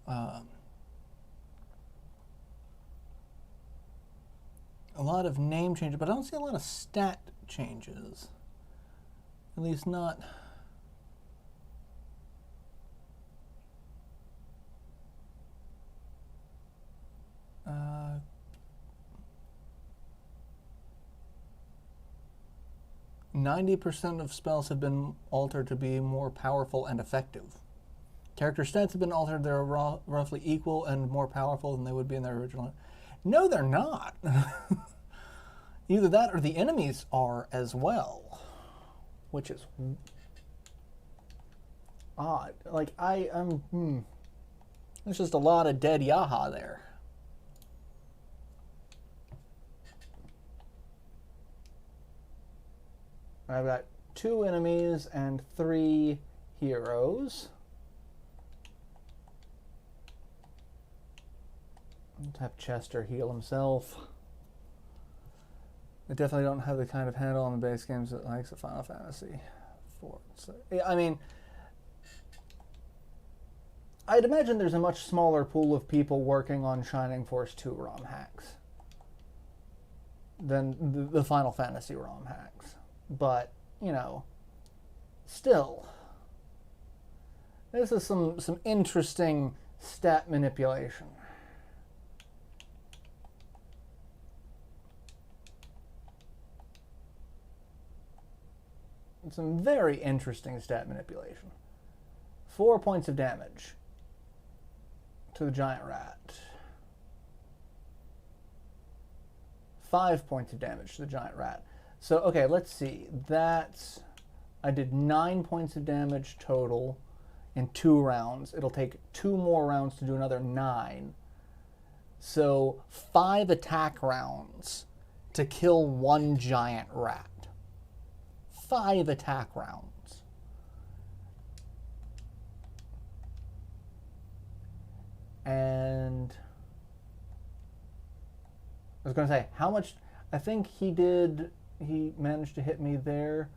A lot of name changes, but I don't see a lot of stat changes. At least not. 90% of spells have been altered to be more powerful and effective. Character stats have been altered. They're roughly equal and more powerful than they would be in their original. No, they're not. Either that or the enemies are as well, which is odd. Like, there's just a lot of dead Yaha there. I've got 2 enemies and 3 heroes. Let's have Chester heal himself. They definitely don't have the kind of handle on the base games that likes a Final Fantasy IV. So, I mean, I'd imagine there's a much smaller pool of people working on Shining Force 2 ROM hacks than the Final Fantasy ROM hacks. But, you know, still, this is some interesting stat manipulation. Some very interesting stat manipulation. 4 points of damage to the giant rat. 5 points of damage to the giant rat. So, okay, let's see. I did 9 points of damage total in 2 rounds. It'll take 2 more rounds to do another 9. So, 5 attack rounds to kill 1 giant rat. 5 attack rounds. And I was going to say, how much? I think he managed to hit me there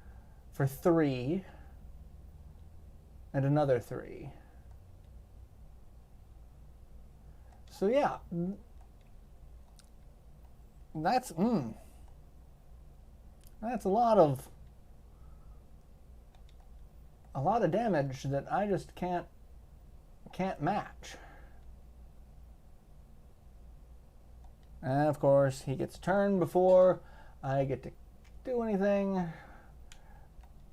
for 3 and another 3. So yeah, that's a lot of damage that I just can't match. And of course, he gets a turn before I get to do anything.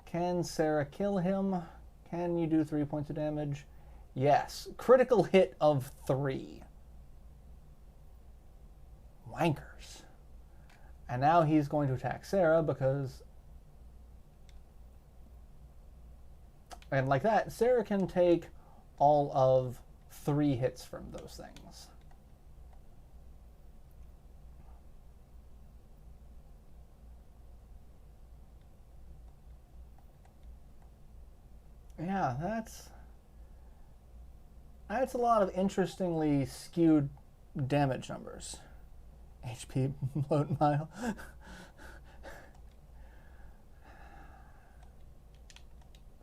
Can Sarah kill him? Can you do 3 points of damage? Yes. Critical hit of 3. Wankers. And now he's going to attack Sarah because... And like that, Sarah can take all of 3 hits from those things. yeah, that's a lot of interestingly skewed damage numbers. HP bloat mile.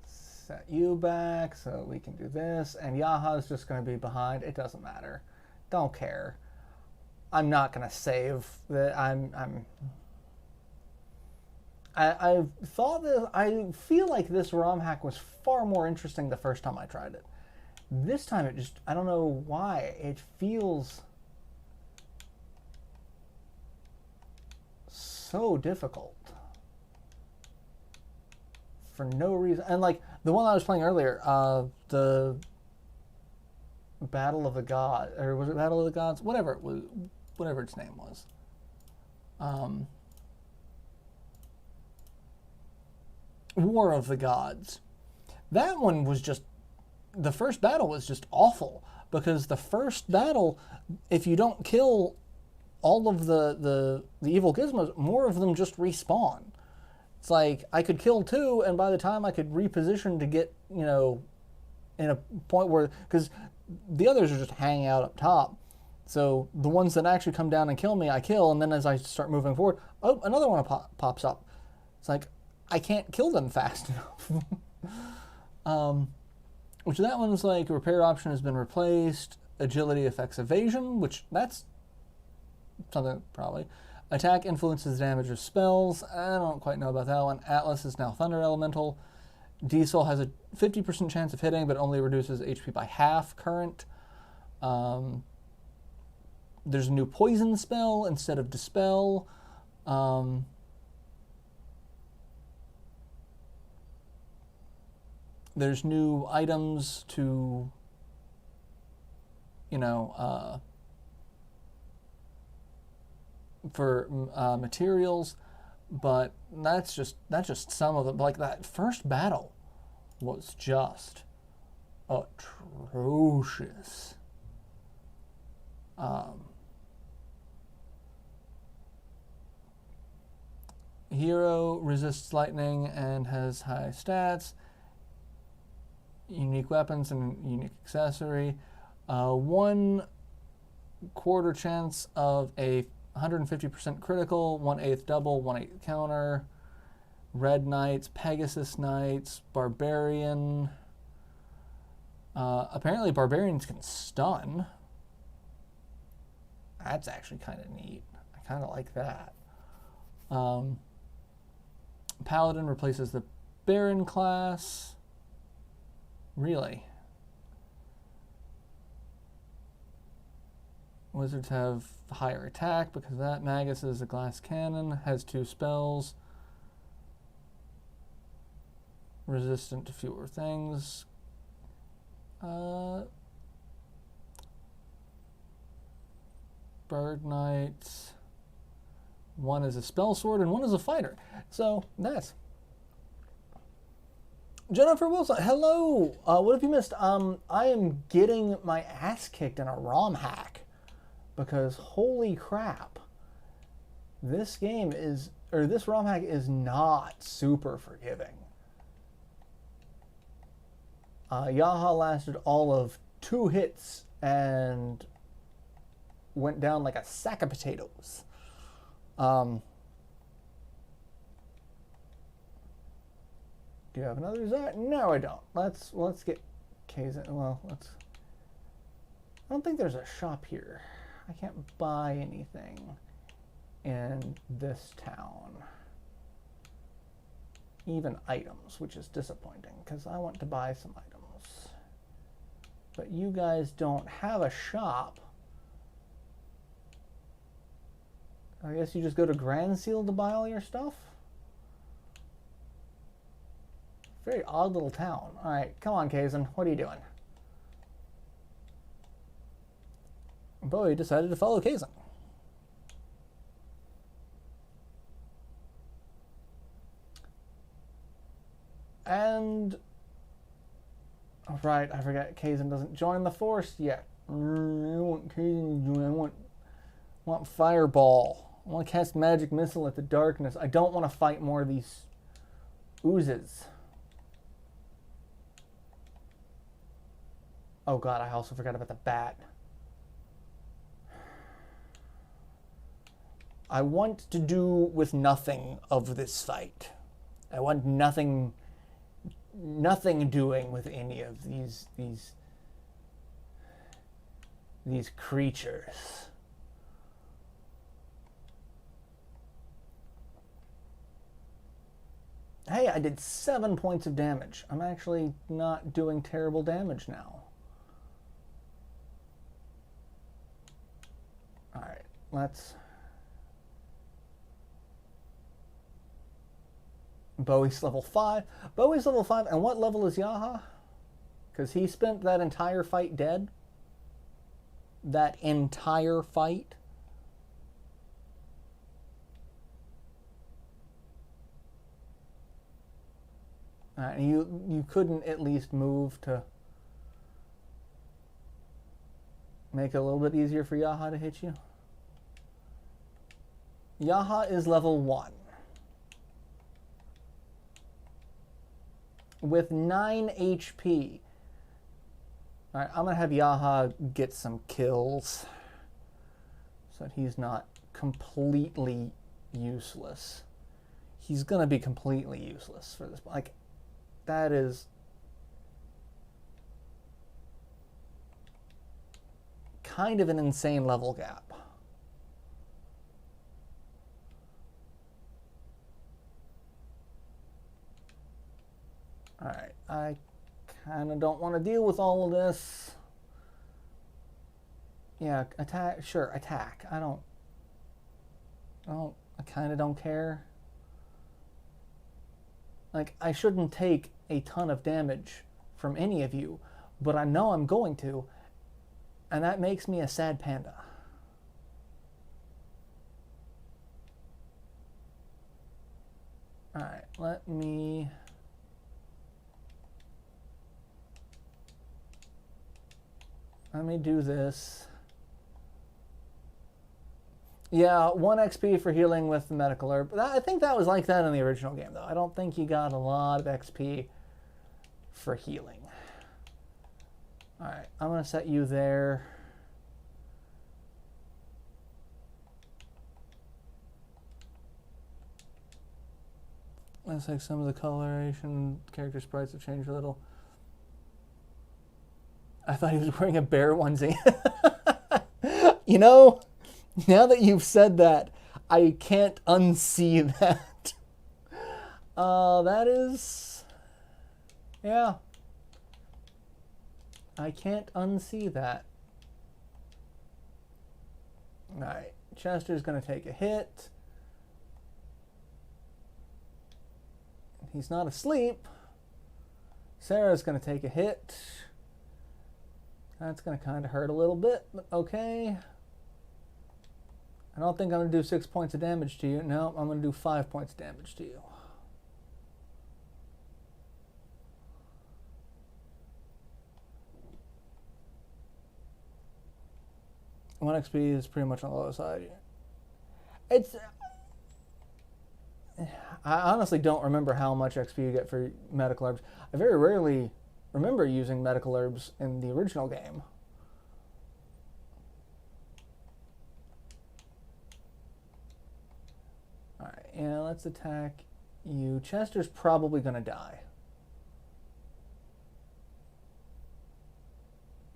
Set you back so we can do this, and Yaha's just going to be behind. It doesn't matter. Don't care. I'm not going to save that. I thought that I feel like this ROM hack was far more interesting the first time I tried it. This time it just, I don't know why, it feels so difficult for no reason. And like the one I was playing earlier, the Battle of the Gods, or was it Battle of the Gods? Whatever it was, whatever its name was. War of the Gods. That one was just, the first battle was just awful, because the first battle, if you don't kill all of the evil gizmos, more of them just respawn. It's like I could kill 2, and by the time I could reposition to get, you know, in a point where, because the others are just hanging out up top, so the ones that actually come down and kill me, I kill, and then as I start moving forward, oh, another one pops up. It's like I can't kill them fast enough. Which that one's like, repair option has been replaced, agility affects evasion, which that's something probably. Attack influences damage of spells. I don't quite know about that one. Atlas is now Thunder Elemental. Diesel has a 50% chance of hitting, but only reduces HP by half current. There's a new poison spell instead of dispel. There's new items to, you know, for materials, but that's just some of them. Like that first battle was just atrocious. Hero resists lightning and has high stats. Unique weapons and unique accessory. 1/4 chance of a 150% critical, 1/8 double, 1/8 counter. Red Knights, Pegasus Knights, Barbarian. Apparently Barbarians can stun. That's actually kind of neat. I kind of like that. Paladin replaces the Baron class. Really? Wizards have higher attack because of that. Magus is a glass cannon, has 2 spells. Resistant to fewer things. Bird Knights. 1 is a spell sword and 1 is a fighter. So that's Jennifer Wilson, hello. What have you missed? I am getting my ass kicked in a ROM hack because holy crap, this game is, or this ROM hack is not super forgiving. Yaha lasted all of 2 hits and went down like a sack of potatoes. Do you have another desire? No, I don't. Let's get Kazan. Well, I don't think there's a shop here. I can't buy anything in this town. Even items, which is disappointing because I want to buy some items. But you guys don't have a shop. I guess you just go to Grand Seal to buy all your stuff? Very odd little town. Alright, come on, Kazan. What are you doing? Bowie decided to follow Kazan. And... Right, I forgot Kazan doesn't join the force yet. I want Kazan to join. I want Fireball. I want to cast Magic Missile at the darkness. I don't want to fight more of these oozes. Oh god, I also forgot about the bat. I want to do with nothing of this fight. I want nothing doing with any of these creatures. Hey, I did 7 points of damage. I'm actually not doing terrible damage now. Alright, let's... Bowie's level 5. Bowie's level 5, and what level is Yaha? Because he spent that entire fight dead. That entire fight. You couldn't at least move to make it a little bit easier for Yaha to hit you? Yaha is level 1. With 9 HP. Alright, I'm going to have Yaha get some kills so that he's not completely useless. He's going to be completely useless for this. Like, that is kind of an insane level gap. Alright, I kind of don't want to deal with all of this. Yeah, attack, sure, attack. I kind of don't care. Like, I shouldn't take a ton of damage from any of you, but I know I'm going to, and that makes me a sad panda. Alright, let me do this. Yeah, 1 XP for healing with the medical herb. I think that was like that in the original game, though. I don't think you got a lot of XP for healing. Alright, I'm going to set you there. Looks like some of the coloration character sprites have changed a little. I thought he was wearing a bear onesie. You know, now that you've said that, I can't unsee that. That is... Yeah. I can't unsee that. Alright, Chester's going to take a hit. He's not asleep. Sarah's going to take a hit. That's going to kind of hurt a little bit, but okay. I don't think I'm going to do 6 points of damage to you. No, I'm going to do 5 points of damage to you. One XP is pretty much on the low side. It's... I honestly don't remember how much XP you get for medical herbs. I very rarely remember using medical herbs in the original game. Alright, yeah, let's attack you. Chester's probably going to die.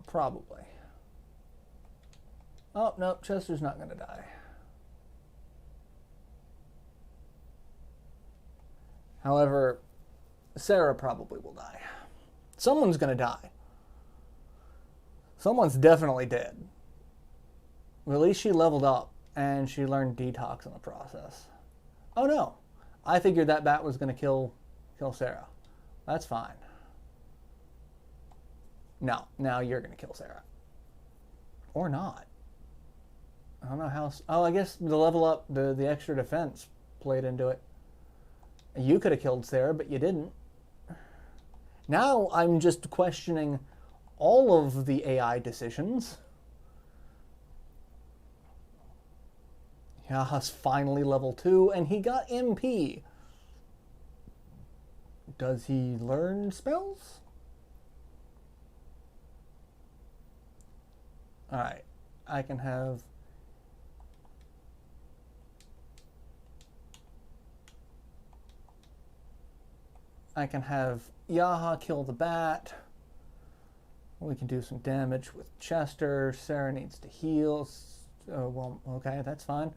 Probably. Oh, no, Chester's not going to die. However, Sarah probably will die. Someone's going to die. Someone's definitely dead. Well, at least she leveled up, and she learned detox in the process. Oh no, I figured that bat was going to kill Sarah. That's fine. No, now you're going to kill Sarah. Or not. I don't know how... Oh, I guess the level up, the extra defense played into it. You could have killed Sarah, but you didn't. Now I'm just questioning all of the AI decisions. Yaha's finally level 2, and he got MP. Does he learn spells? Alright, I can have... Yaha kill the bat. We can do some damage with Chester. Sarah needs to heal. Well, okay, that's fine.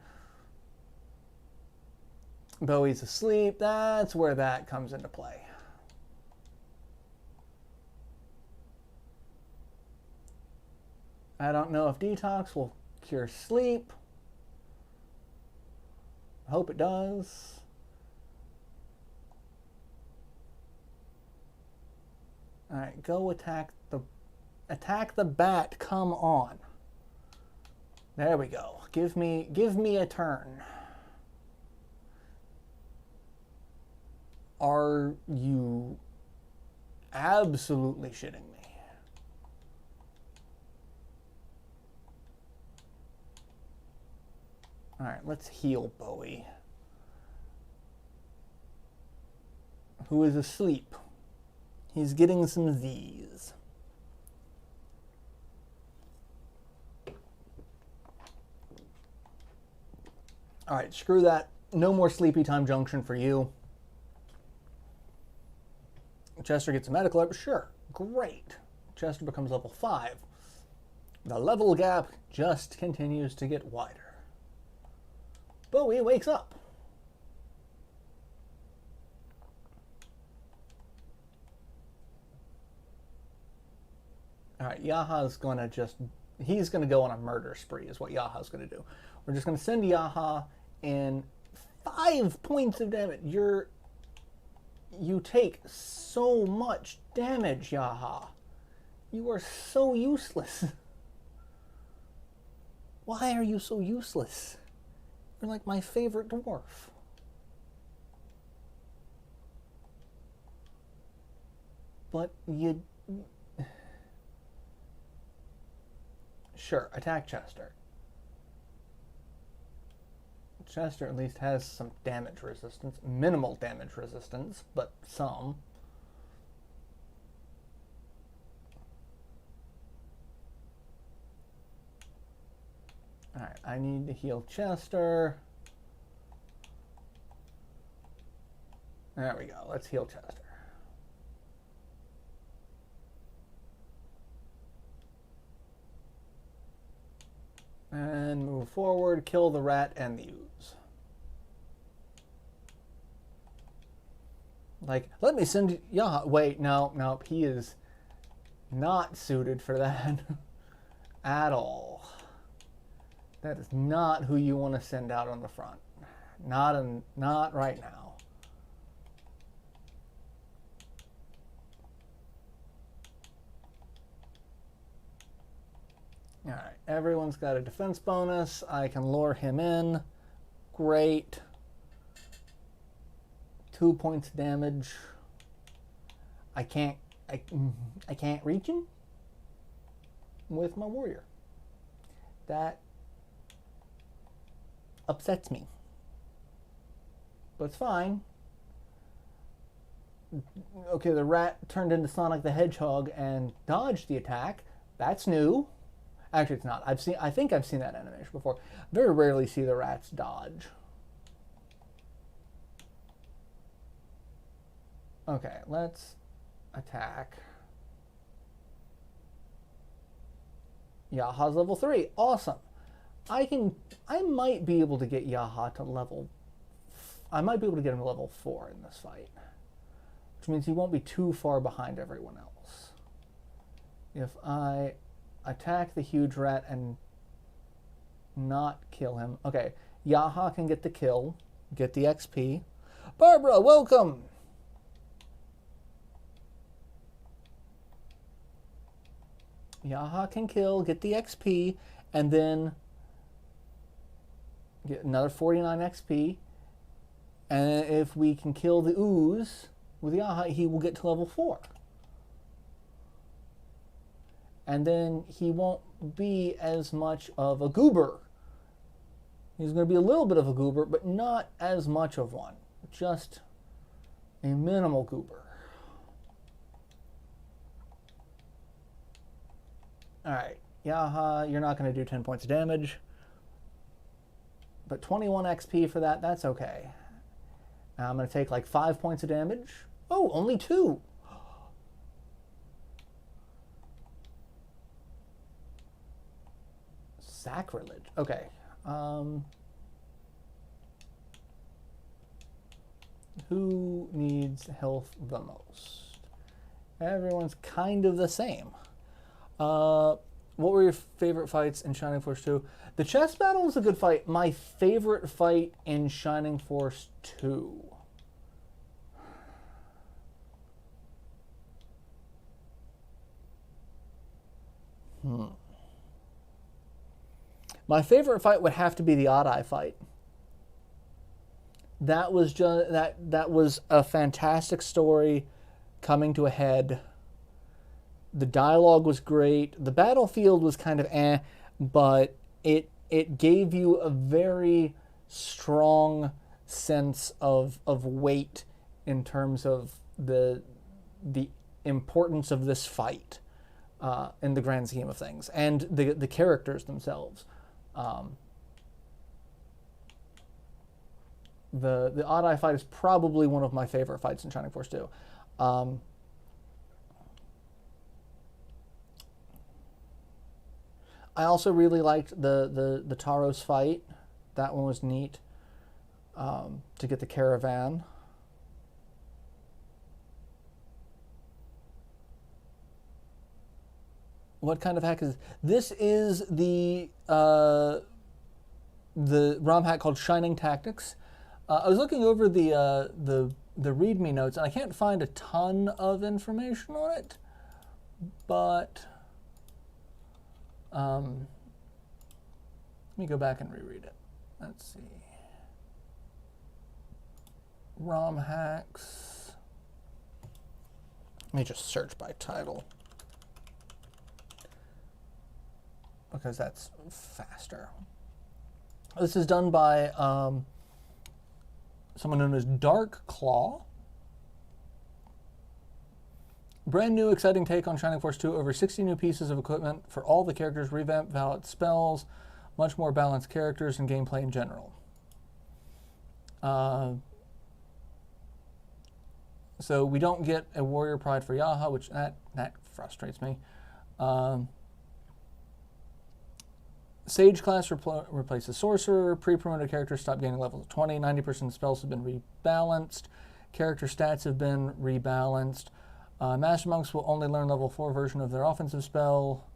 Bowie's asleep. That's where that comes into play. I don't know if detox will cure sleep. I hope it does. All right, go attack the bat. Come on. There we go. Give me a turn. Are you absolutely shitting me? All right, let's heal Bowie, who is asleep. He's getting some Z's. All right, screw that. No more sleepy time junction for you. Chester gets a medical up. Sure, great. Chester becomes level 5. The level gap just continues to get wider. Bowie wakes up. All right, Yaha's going to he's going to go on a murder spree is what Yaha's going to do. We're just going to send Yaha in 5 points of damage. You take so much damage, Yaha. You are so useless. Why are you so useless? You're like my favorite dwarf. But you... Sure, attack Chester. Chester at least has some damage resistance. Minimal damage resistance, but some. Alright, I need to heal Chester. There we go. Let's heal Chester. And move forward, kill the rat and the ooze. Like, let me send Yaha. Wait, no, he is not suited for that at all. That is not who you want to send out on the front. Not right now. All right, everyone's got a defense bonus. I can lure him in. Great. 2 points damage. I can't reach him with my warrior. That upsets me. But it's fine. Okay, the rat turned into Sonic the Hedgehog and dodged the attack. That's new. Actually, it's not. I think I've seen that animation before. Very rarely see the rats dodge. Okay, let's attack. Yaha's level 3. Awesome. I might be able to get Yaha to level... I might be able to get him to level 4 in this fight. Which means he won't be too far behind everyone else. If I attack the huge rat and not kill him. Okay, Yaha can get the kill, get the XP. Barbara, welcome! Yaha can kill, get the XP, and then get another 49 XP. And if we can kill the ooze with Yaha, he will get to level 4. And then he won't be as much of a goober. He's going to be a little bit of a goober, but not as much of one. Just a minimal goober. All right, Yaha, you're not going to do 10 points of damage. But 21 XP for that, that's okay. Now I'm going to take like 5 points of damage. Oh, only 2. Sacrilege. Okay. Who needs health the most? Everyone's kind of the same. What were your favorite fights in Shining Force 2? The chess battle was a good fight. My favorite fight in Shining Force 2. My favorite fight would have to be the Odd Eye fight. That was just that was a fantastic story coming to a head. The dialogue was great. The battlefield was kind of but it gave you a very strong sense of weight in terms of the importance of this fight in the grand scheme of things, and the characters themselves. The Odd Eye fight is probably one of my favorite fights in Shining Force 2. I also really liked the Taros fight. That one was neat, to get the caravan. What kind of hack is this? Is the ROM hack called Shining Tactics. I was looking over the README notes, and I can't find a ton of information on it, but let me go back and reread it. Let's see. ROM hacks. Let me just search by title, because that's faster. This is done by someone known as Dark Claw. Brand new, exciting take on Shining Force 2. Over 60 new pieces of equipment for all the characters, revamped valid spells, much more balanced characters, and gameplay in general. So we don't get a Warrior Pride for Yaha, which that frustrates me. Sage class replaces Sorcerer. Pre-promoted characters stop gaining levels of 20. 90% of spells have been rebalanced. Character stats have been rebalanced. Master Monks will only learn level 4 version of their offensive spell.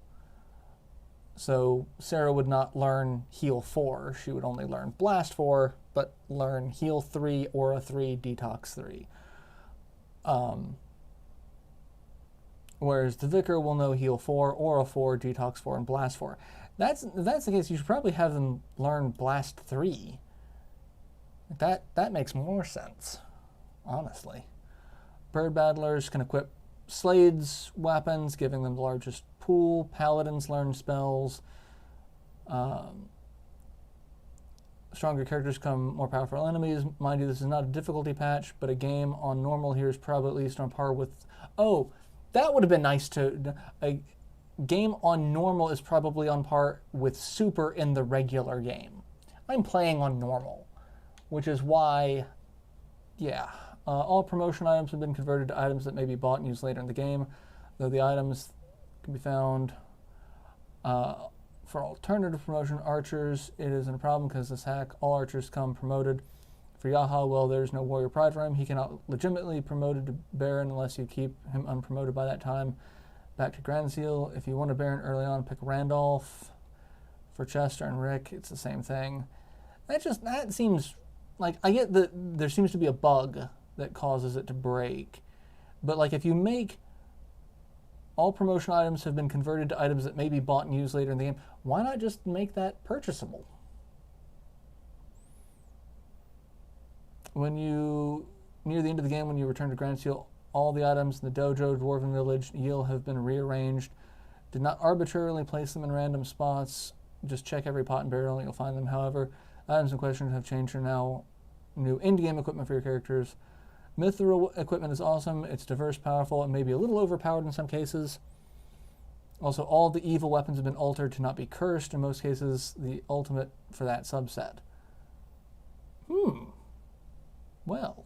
So Sarah would not learn Heal 4. She would only learn Blast 4, but learn Heal 3, Aura 3, Detox 3. Whereas the Vicar will know Heal 4, Aura 4, Detox 4, and Blast 4. If that's the case, you should probably have them learn Blast 3. That makes more sense, honestly. Bird Battlers can equip Slade's weapons, giving them the largest pool. Paladins learn spells. Stronger characters become more powerful enemies. Mind you, this is not a difficulty patch, but a game on normal here is probably at least on par with... Oh, that would have been nice to... A game on normal is probably on par with super in the regular game. I'm playing on normal, which is why... Yeah. All promotion items have been converted to items that may be bought and used later in the game, though the items can be found for alternative promotion. Archers, it isn't a problem because this hack, all archers come promoted. For Yaha, well, there's no Warrior Pride for him. He cannot legitimately be promoted to Baron unless you keep him unpromoted by that time. Back to Grand Seal. If you want a Baron early on, pick Randolph. For Chester and Rick, it's the same thing. That seems like, I get that there seems to be a bug that causes it to break. But like, if you make all promotion items have been converted to items that may be bought and used later in the game, why not just make that purchasable? When you, near the end of the game, when you return to Grand Seal, all the items in the dojo, Dwarven Village, Yale have been rearranged. Did not arbitrarily place them in random spots. Just check every pot and barrel and you'll find them. However, items in question have changed and now new in-game equipment for your characters. Mithril equipment is awesome. It's diverse, powerful, and maybe a little overpowered in some cases. Also, all the evil weapons have been altered to not be cursed. In most cases, the ultimate for that subset. Well.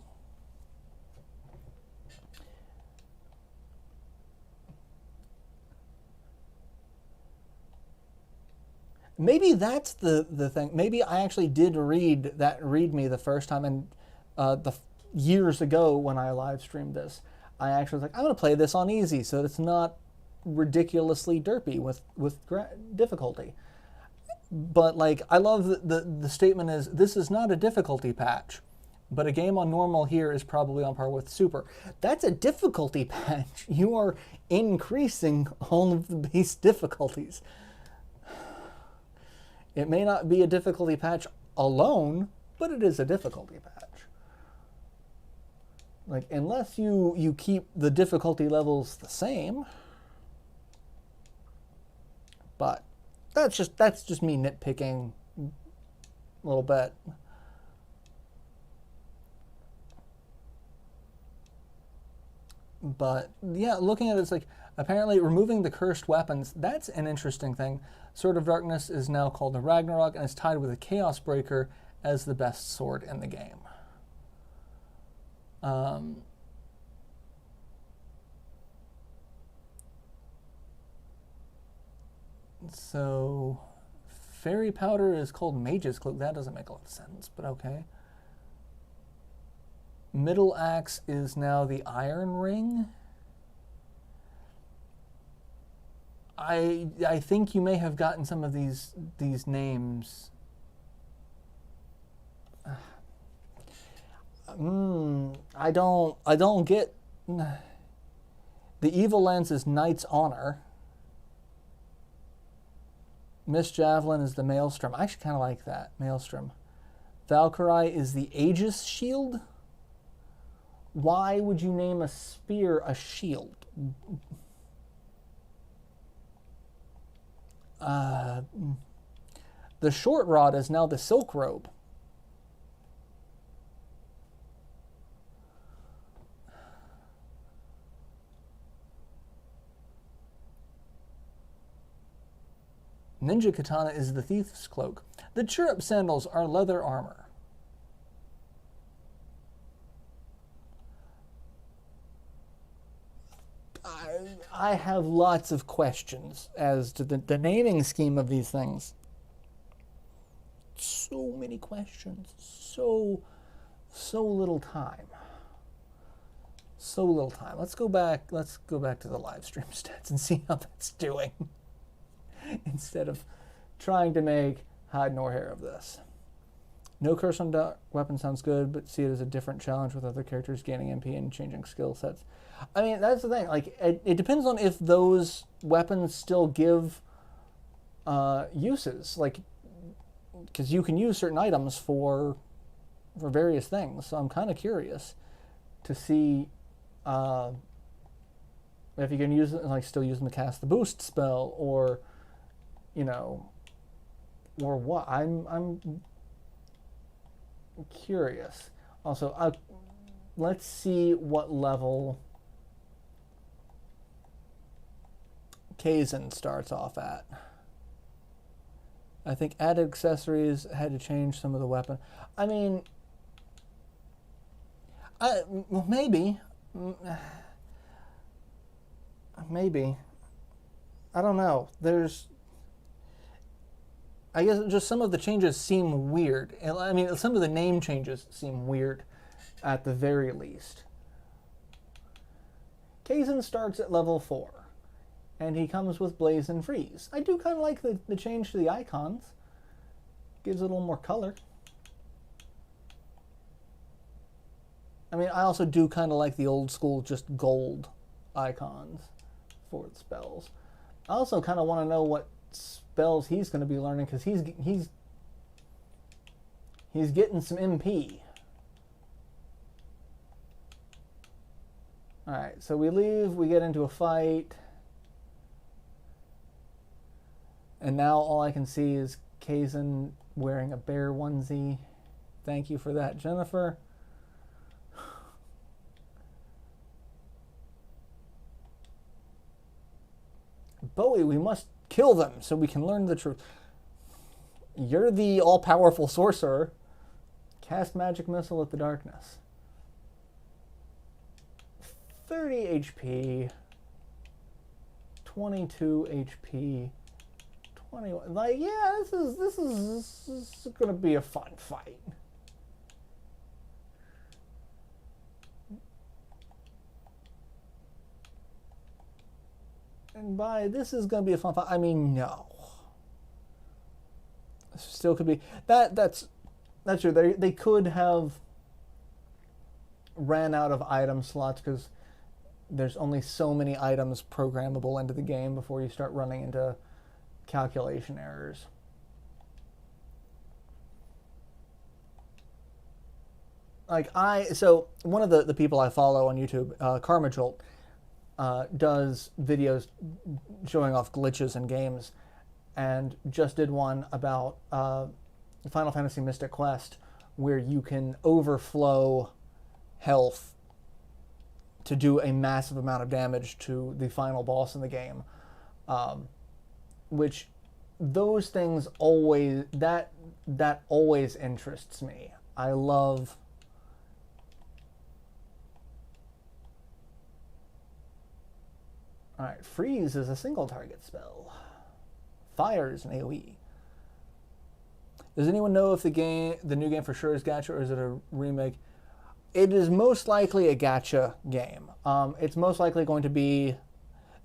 Maybe that's the thing. Maybe I actually did read that README the first time, and years ago when I live streamed this, I actually was like, I'm going to play this on easy so it's not ridiculously derpy with difficulty. But like, I love the statement is, this is not a difficulty patch, but a game on normal here is probably on par with super. That's a difficulty patch. You are increasing all of the base difficulties. It may not be a difficulty patch alone, but it is a difficulty patch. Like, unless you keep the difficulty levels the same. But that's just me nitpicking a little bit. But yeah, looking at it, it's like, apparently removing the cursed weapons, that's an interesting thing. Sword of Darkness is now called the Ragnarok and is tied with the Chaos Breaker as the best sword in the game. So, Fairy Powder is called Mage's Cloak. That doesn't make a lot of sense, but okay. Middle Axe is now the Iron Ring. I think you may have gotten some of these names. I don't get. The Evil Lens is Knight's Honor. Miss Javelin is the Maelstrom. I actually kind of like that, Maelstrom. Valkyrie is the Aegis Shield. Why would you name a spear a shield? The Short Rod is now the Silk Robe. Ninja Katana is the Thief's Cloak. The Chirrup Sandals are leather armor. I have lots of questions as to the naming scheme of these things. So many questions. So little time. So little time. Let's go back to the live stream stats and see how that's doing. Instead of trying to make hide nor hair of this. No curse on weapon sounds good, but see it as a different challenge with other characters gaining MP and changing skill sets. I mean, that's the thing. Like, it depends on if those weapons still give uses. Like, because you can use certain items for various things. So I'm kind of curious to see if you can use it, like, still use them to cast the boost spell, or, you know, or what. I'm curious. Also, let's see what level Kaizen starts off at. I think added accessories had to change some of the weapon. I mean, well, maybe. Maybe. I don't know. I guess just some of the changes seem weird. I mean, some of the name changes seem weird at the very least. Kaizen starts at level 4, and he comes with Blaze and Freeze. I do kind of like the change to the icons. Gives it a little more color. I mean, I also do kind of like the old school just gold icons for the spells. I also kind of want to know what spells he's going to be learning, because he's getting some MP. Alright, so we leave, we get into a fight, and now all I can see is Kaizen wearing a bear onesie. Thank you for that, Jennifer. Bowie, we must kill them so we can learn the truth. You're the all-powerful sorcerer. Cast magic missile at the darkness. 30 HP. 22 HP. 21. Like, yeah, this is gonna be a fun fight. And by this is gonna be a fun fight, I mean no. Still could be that's true. They could have ran out of item slots because there's only so many items programmable into the game before you start running into calculation errors. Like so one of the people I follow on YouTube, Karmajolt, does videos showing off glitches in games, and just did one about Final Fantasy Mystic Quest, where you can overflow health to do a massive amount of damage to the final boss in the game. Which those things always, that always interests me. I love Alright, Freeze is a single target spell. Fire is an AoE. Does anyone know if the new game for sure is gacha, or is it a remake? It is most likely a gacha game. It's most likely going to be...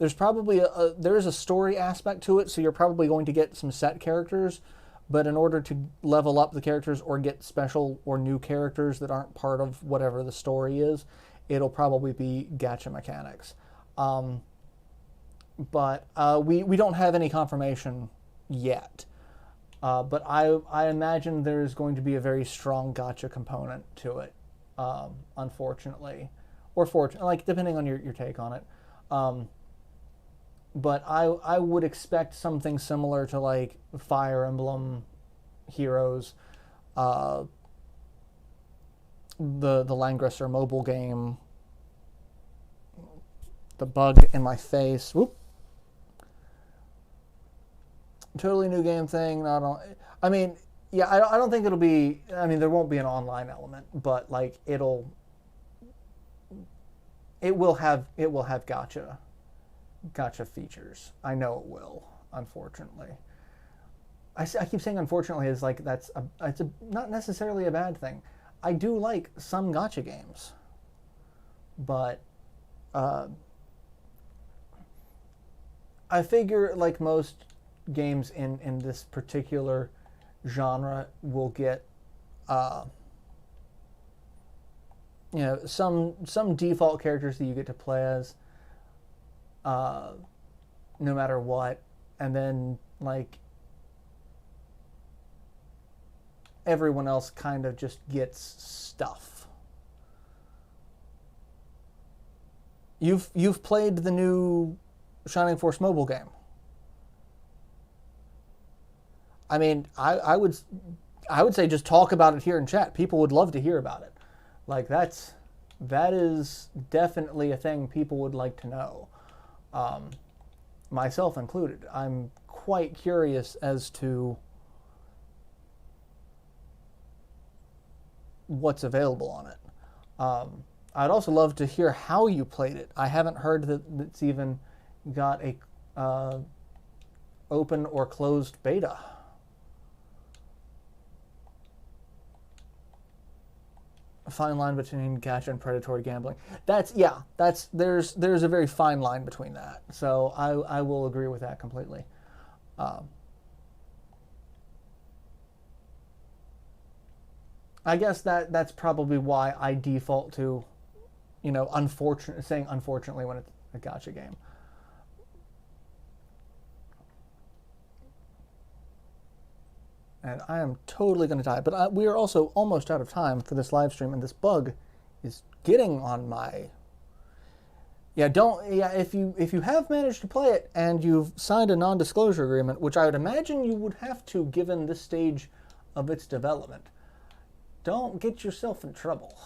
There's probably there is a story aspect to it, so you're probably going to get some set characters, but in order to level up the characters or get special or new characters that aren't part of whatever the story is, it'll probably be gacha mechanics. But we don't have any confirmation yet. But I imagine there's going to be a very strong gacha component to it, unfortunately. Or fortunately, like, depending on your take on it. But I would expect something similar to, like, Fire Emblem Heroes, the Langrisser mobile game, the bug in my face, whoop. Totally new game thing, not on. I mean, yeah, I don't think it'll be. I mean, there won't be an online element, but like it will have gacha features. I know it will. Unfortunately, I keep saying unfortunately is like it's not necessarily a bad thing. I do like some gacha games, but I figure like most games in this particular genre will get some default characters that you get to play as no matter what, and then like everyone else kind of just gets stuff. You've played the new Shining Force mobile game. I mean, I would say just talk about it here in chat. People would love to hear about it. Like that is definitely a thing people would like to know, myself included. I'm quite curious as to what's available on it. I'd also love to hear how you played it. I haven't heard that it's even got a open or closed beta. A fine line between gacha and predatory gambling. There's a very fine line between that. So I will agree with that completely. I guess that's probably why I default to, saying unfortunately when it's a gacha game. And I am totally going to die. But we are also almost out of time for this live stream, and this bug is getting on my... if you have managed to play it and you've signed a non-disclosure agreement, which I would imagine you would have to given this stage of its development, don't get yourself in trouble.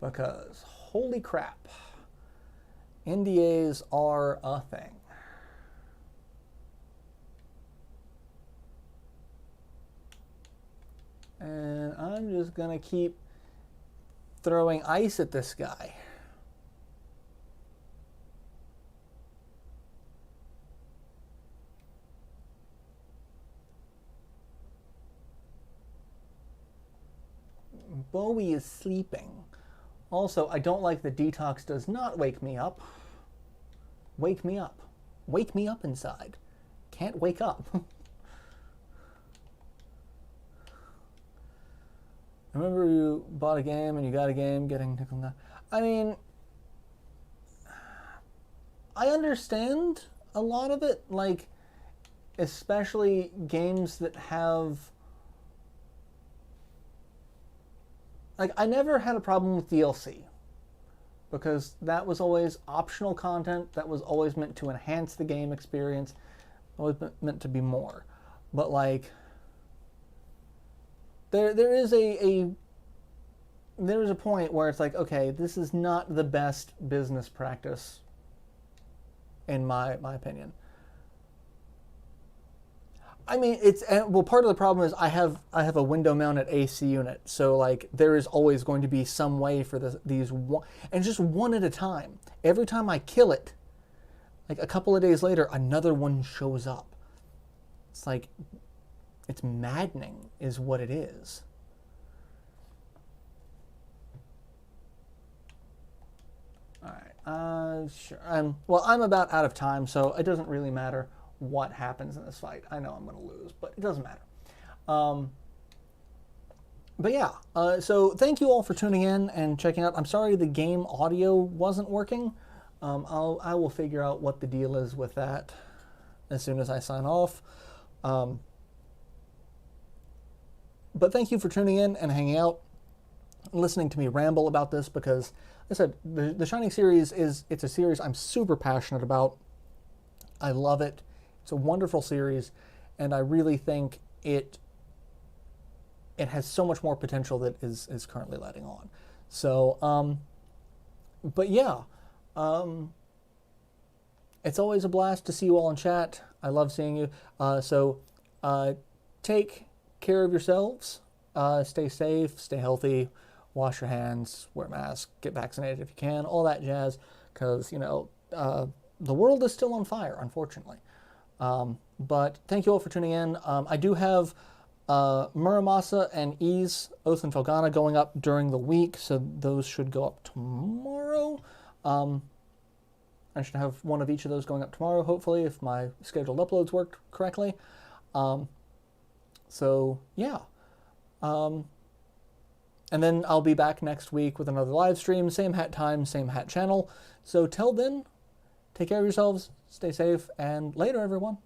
Because holy crap, NDAs are a thing. I'm just gonna keep throwing ice at this guy. Bowie is sleeping. Also, I don't like the detox does not wake me up. Wake me up. Wake me up inside. Can't wake up. Remember you bought a game and you got a game getting nickel. I mean, I understand a lot of it, like, especially games that have, like, I never had a problem with DLC because that was always optional content that was always meant to enhance the game experience, always meant to be more. But, like, there is a point where it's like, okay, this is not the best business practice in my opinion. I mean, it's, well, part of the problem is I have a window mounted AC unit, so like there is always going to be some way for these one, and just one at a time. Every time I kill it, like a couple of days later, another one shows up. It's like, it's maddening is what it is. All right, sure. Well, I'm about out of time, so it doesn't really matter what happens in this fight. I know I'm going to lose, but it doesn't matter. But yeah, so thank you all for tuning in and checking out. I'm sorry the game audio wasn't working. I will figure out what the deal is with that as soon as I sign off. But thank you for tuning in and hanging out and listening to me ramble about this because, like I said, the Shining series it's a series I'm super passionate about. I love it. It's a wonderful series, and I really think it has so much more potential that is currently letting on. So, but yeah, it's always a blast to see you all in chat. I love seeing you. So take care of yourselves. Stay safe, stay healthy, wash your hands, wear a mask, get vaccinated if you can, all that jazz, because, you know, the world is still on fire, unfortunately. But thank you all for tuning in. I do have Muramasa and Ease, Oath and Felgana going up during the week, so those should go up tomorrow. I should have one of each of those going up tomorrow, hopefully, if my scheduled uploads worked correctly. So, yeah. And then I'll be back next week with another live stream, same hat time, same hat channel. So till then, take care of yourselves, stay safe, and later, everyone.